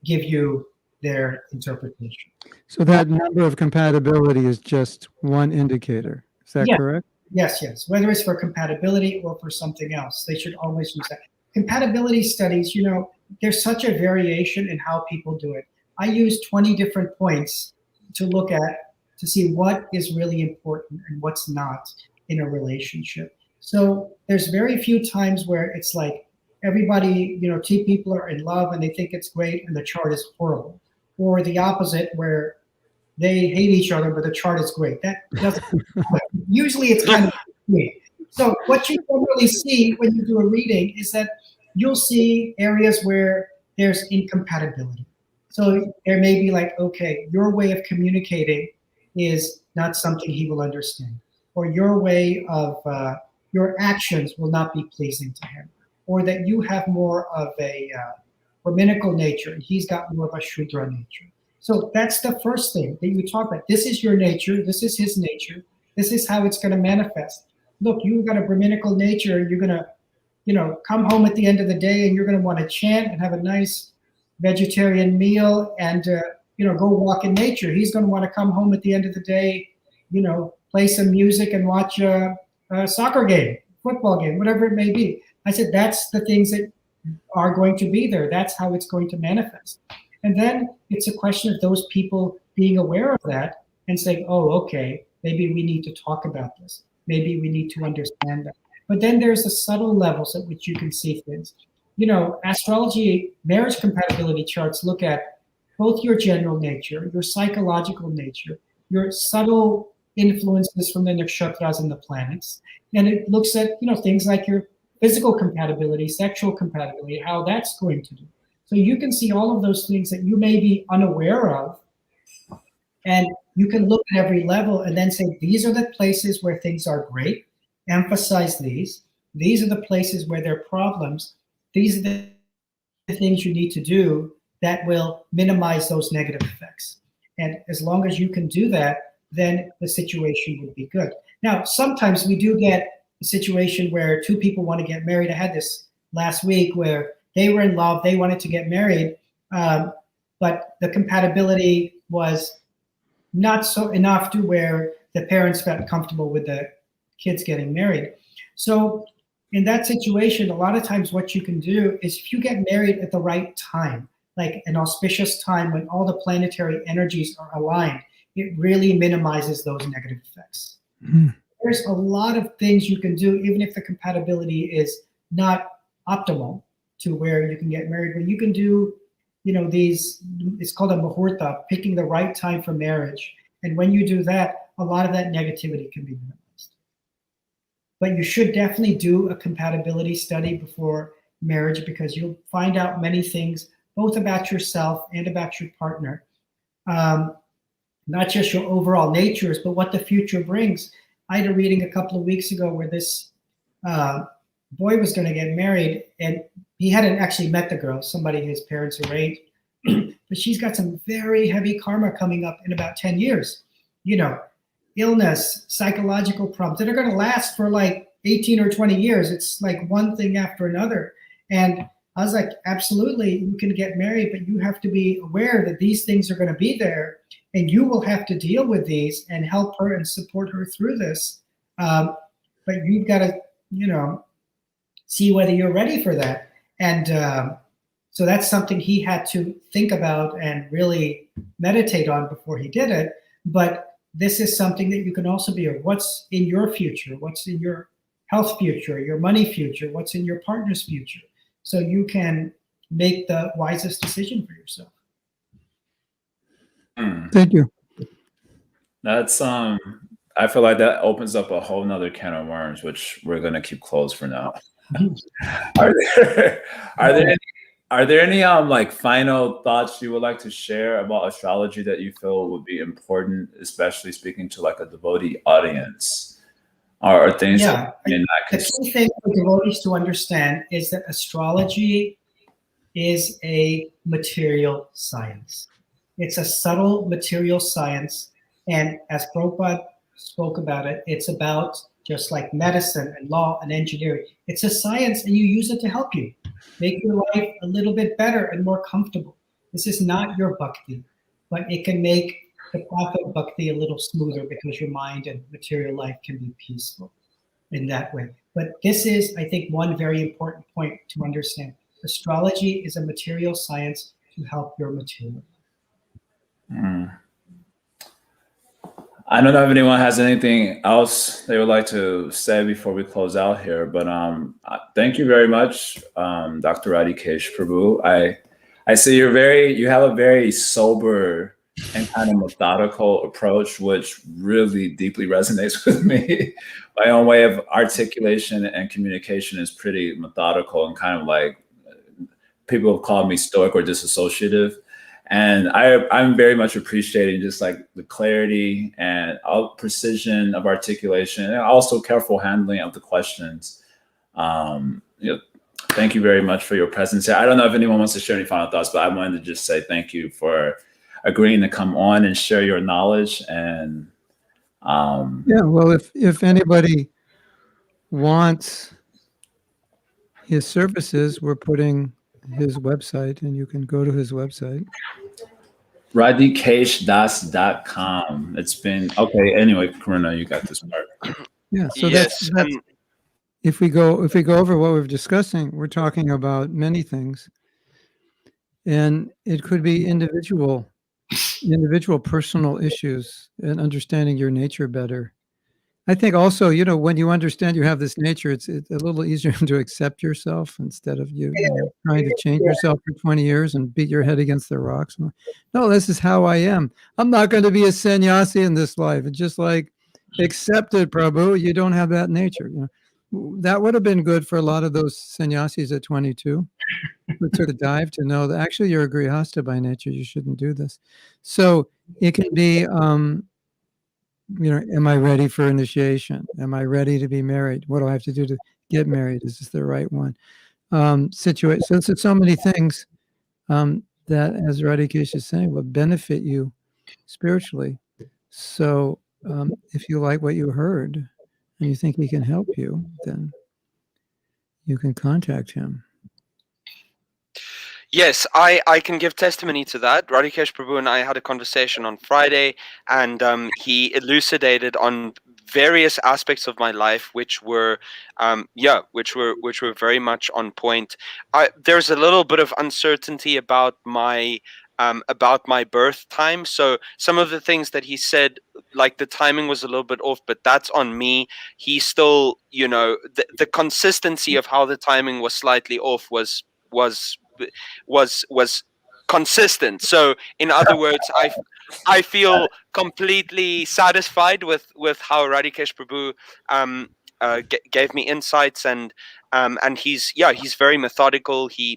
give you their interpretation. So that number of compatibility is just one indicator. Is that correct? Yes. Whether it's for compatibility or for something else, they should always use that. Compatibility studies, there's such a variation in how people do it. I use 20 different points to look at to see what is really important and what's not in a relationship. So there's very few times where it's like everybody, two people are in love and they think it's great and the chart is horrible. Or the opposite where they hate each other, but the chart is great. That doesn't usually it's kind of weird. So what you normally see when you do a reading is that you'll see areas where there's incompatibility. So there may be like, okay, your way of communicating is not something he will understand, or your way of your actions will not be pleasing to him, or that you have more of a Brahminical nature and he's got more of a Shudra nature. So that's the first thing that you talk about. This is your nature. This is his nature. This is how it's going to manifest. Look, you've got a Brahminical nature. You're going to, come home at the end of the day and you're going to want to chant and have a nice vegetarian meal and, go walk in nature. He's going to want to come home at the end of the day, play some music and watch a soccer game, football game, whatever it may be. I said, that's the things that are going to be there. That's how it's going to manifest. And then it's a question of those people being aware of that and saying, oh, okay, maybe we need to talk about this. Maybe we need to understand that. But then there's the subtle levels at which you can see things. Astrology, marriage compatibility charts look at both your general nature, your psychological nature, your subtle influences from the nakshatras and the planets. And it looks at, things like your physical compatibility, sexual compatibility, how that's going to do. So you can see all of those things that you may be unaware of, and you can look at every level and then say, these are the places where things are great, emphasize these. These are the places where there are problems. These are the things you need to do that will minimize those negative effects. And as long as you can do that, then the situation would be good. Now, sometimes we do get a situation where two people want to get married. I had this last week where they were in love, they wanted to get married, but the compatibility was not so enough to where the parents felt comfortable with the kids getting married. So in that situation, a lot of times what you can do is if you get married at the right time, like an auspicious time when all the planetary energies are aligned, it really minimizes those negative effects. Mm-hmm. There's a lot of things you can do, even if the compatibility is not optimal to where you can get married, but you can do, these, it's called a muhurta, picking the right time for marriage. And when you do that, a lot of that negativity can be minimized. But you should definitely do a compatibility study before marriage because you'll find out many things, both about yourself and about your partner. Not just your overall natures, but what the future brings. I had a reading a couple of weeks ago where this boy was going to get married, and he hadn't actually met the girl, somebody his parents arranged, but she's got some very heavy karma coming up in about 10 years. You know, illness, psychological problems that are going to last for like 18 or 20 years. It's like one thing after another. And I was like, absolutely, you can get married, but you have to be aware that these things are going to be there, and you will have to deal with these and help her and support her through this. But you've got to, you know, see whether you're ready for that. And so that's something he had to think about and really meditate on before he did it. But this is something that you can also be aware. What's in your future? What's in your health future, your money future? What's in your partner's future? So you can make the wisest decision for yourself. Thank you. That's I feel like that opens up a whole nother can of worms, which we're gonna keep closed for now. Are there any like final thoughts you would like to share about astrology that you feel would be important, especially speaking to like a devotee audience, or things? Yeah, the key thing for devotees to understand is that astrology is a material science. It's a subtle material science, and as Prabhupada spoke about it, it's about just like medicine and law and engineering. It's a science, and you use it to help you make your life a little bit better and more comfortable. This is not your bhakti, but it can make the path of bhakti a little smoother because your mind and material life can be peaceful in that way. But this is, I think, one very important point to understand. Astrology is a material science to help your material life. I don't know if anyone has anything else they would like to say before we close out here, but thank you very much, Dr. Radikesh Prabhu. I see you have a very sober and kind of methodical approach, which really deeply resonates with me. My own way of articulation and communication is pretty methodical and kind of like people have called me stoic or disassociative. And I'm very much appreciating just like the clarity and precision of articulation, and also careful handling of the questions. Thank you very much for your presence here. I don't know if anyone wants to share any final thoughts, but I wanted to just say thank you for agreeing to come on and share your knowledge. And yeah, well, if anybody wants his services, we're putting his website, and you can go to his website. Radikeshdas.com. It's been okay. Anyway, Karuna, you got this part. Yeah. So Yes. that's if we go over what we're discussing, we're talking about many things, and it could be individual personal issues and understanding your nature better. I think also, when you understand you have this nature, it's a little easier to accept yourself instead of you trying to change yourself for 20 years and beat your head against the rocks. No, this is how I am. I'm not going to be a sannyasi in this life. It's just like, accept it, Prabhu. You don't have that nature. That would have been good for a lot of those sannyasis at 22 who took a dive to know that actually you're a grihasta by nature. You shouldn't do this. So it can be, am I ready for initiation? Am I ready to be married? What do I have to do to get married? Is this the right one? So it's so many things that, as Radhikesh is saying, will benefit you spiritually. So if you like what you heard and you think he can help you, then you can contact him. Yes, I can give testimony to that. Radikesh Prabhu and I had a conversation on Friday, and he elucidated on various aspects of my life, which were very much on point. There's a little bit of uncertainty about my birth time. So some of the things that he said, like the timing was a little bit off, but that's on me. He still, the consistency of how the timing was slightly off was consistent. So in other words, I feel completely satisfied with how Radikesh Prabhu gave me insights, and he's very methodical. He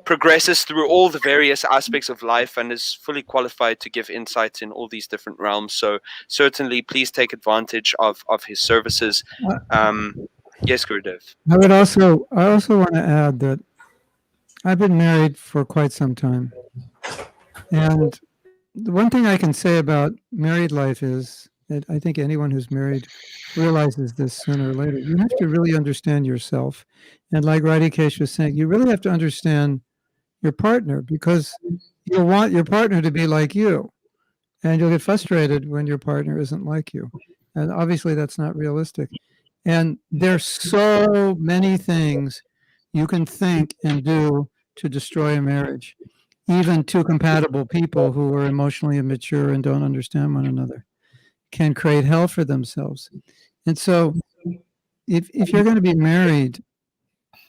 progresses through all the various aspects of life and is fully qualified to give insights in all these different realms. So certainly, please take advantage of his services. Yes, Gurudev. I also want to add that I've been married for quite some time, and the one thing I can say about married life is that I think anyone who's married realizes this sooner or later. You have to really understand yourself. And like Radhikesh was saying, you really have to understand your partner, because you'll want your partner to be like you. And you'll get frustrated when your partner isn't like you. And obviously, that's not realistic. And there's so many things you can think and do to destroy a marriage. Even two compatible people who are emotionally immature and don't understand one another can create hell for themselves. And so, if you're going to be married,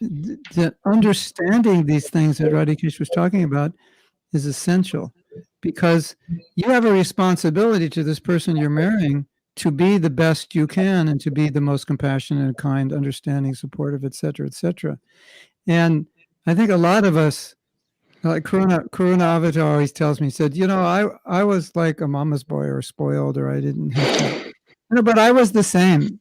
the understanding these things that Radhikesh was talking about is essential, because you have a responsibility to this person you're marrying to be the best you can and to be the most compassionate, kind, understanding, supportive, etc., etc. And I think a lot of us, like Karuna Avatar always tells me, he said, I was like a mama's boy or spoiled, or I didn't have to, but I was the same,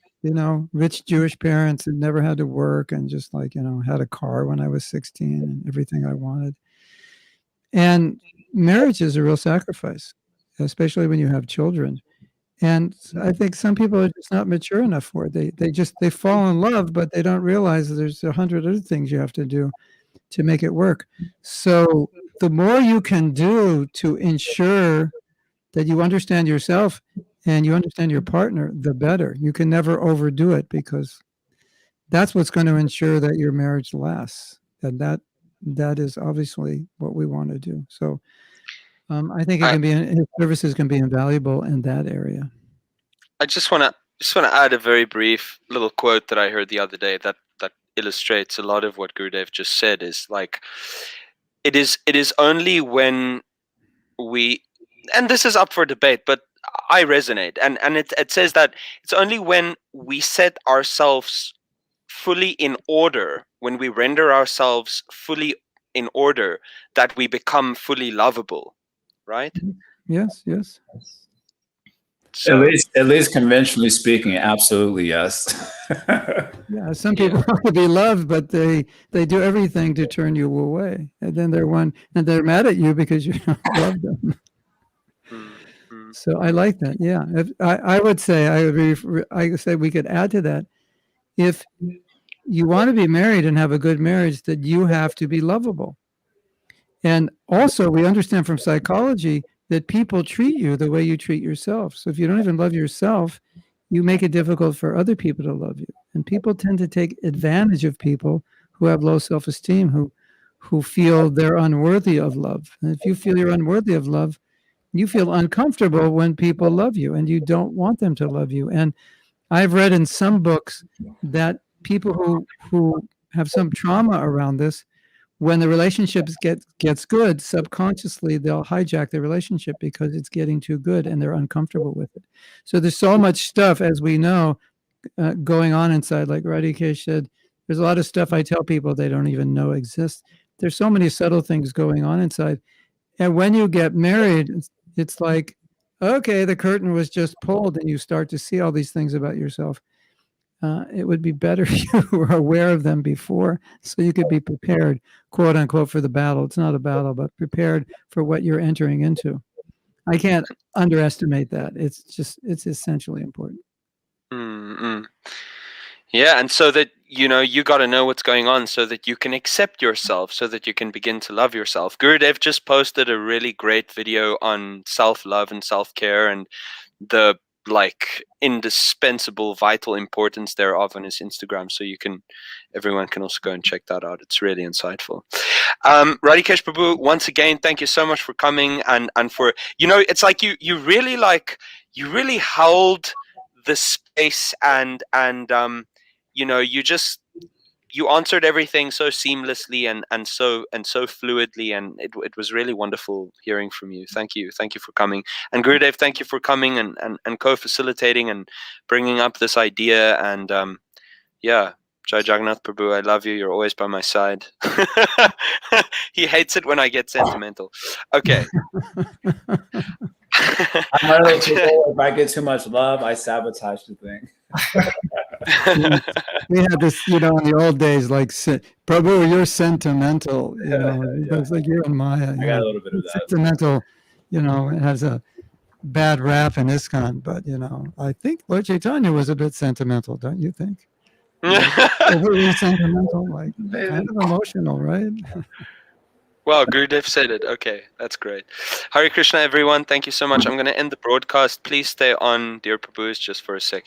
rich Jewish parents and never had to work and just like, had a car when I was 16 and everything I wanted. And marriage is a real sacrifice, especially when you have children. And I think some people are just not mature enough for it. They fall in love, but they don't realize that there's 100 other things you have to do to make it work. So the more you can do to ensure that you understand yourself and you understand your partner, the better. You can never overdo it, because that's what's going to ensure that your marriage lasts. And that is obviously what we want to do. So I think his services can be invaluable in that area. I just want to add a very brief little quote that I heard the other day that illustrates a lot of what Gurudev just said. Is like, it is only when we, and this is up for debate, but I resonate, and it says that it's only when we set ourselves fully in order, when we render ourselves fully in order, that we become fully lovable, right? Yes. So, At least conventionally speaking, absolutely yes. Yeah, some people want to be loved, but they do everything to turn you away, and then they're mad at you because you don't love them. So I like that. Yeah, I would say I say we could add to that. If you want to be married and have a good marriage, that you have to be lovable. And also, we understand from psychology that people treat you the way you treat yourself. So if you don't even love yourself, you make it difficult for other people to love you. And people tend to take advantage of people who have low self-esteem, who feel they're unworthy of love. And if you feel you're unworthy of love, you feel uncomfortable when people love you, and you don't want them to love you. And I've read in some books that people who have some trauma around this, when the relationship gets good, subconsciously they'll hijack the relationship because it's getting too good and they're uncomfortable with it. So there's so much stuff, as we know, going on inside. Like Radhikesh said, there's a lot of stuff I tell people they don't even know exists. There's so many subtle things going on inside. And when you get married, it's like, okay, the curtain was just pulled and you start to see all these things about yourself. It would be better if you were aware of them before, so you could be prepared, quote unquote, for the battle. It's not a battle, but prepared for what you're entering into. I can't underestimate that. It's essentially important. mm-hmm. Yeah, and so that you got to know what's going on, so that you can accept yourself, so that you can begin to love yourself. Gurudev just posted a really great video on self-love and self-care and the indispensable, vital importance thereof on his Instagram. So everyone can also go and check that out. It's really insightful. Radikesh Prabhu, once again, thank you so much for coming and for it's like you really held the space and you answered everything so seamlessly and so fluidly, and it was really wonderful hearing from you. Thank you for coming. And Gurudev, thank you for coming and co-facilitating and bringing up this idea, and Jai Jagannath Prabhu, I love you. You're always by my side. He hates it when I get sentimental. Okay. I'm one of those people, if I get too much love, I sabotage the thing. We had this, in the old days, like, Prabhu, you're sentimental, It's like you and Maya. I got a little bit of that. Sentimental, it has a bad rap in ISKCON, but, I think Lord Chaitanya was a bit sentimental, don't you think? Overly sentimental, like kind of emotional, right? Wow, Gurudev said it. Okay, that's great. Hare Krishna, everyone. Thank you so much. I'm going to end the broadcast. Please stay on, dear Prabhus, just for a second.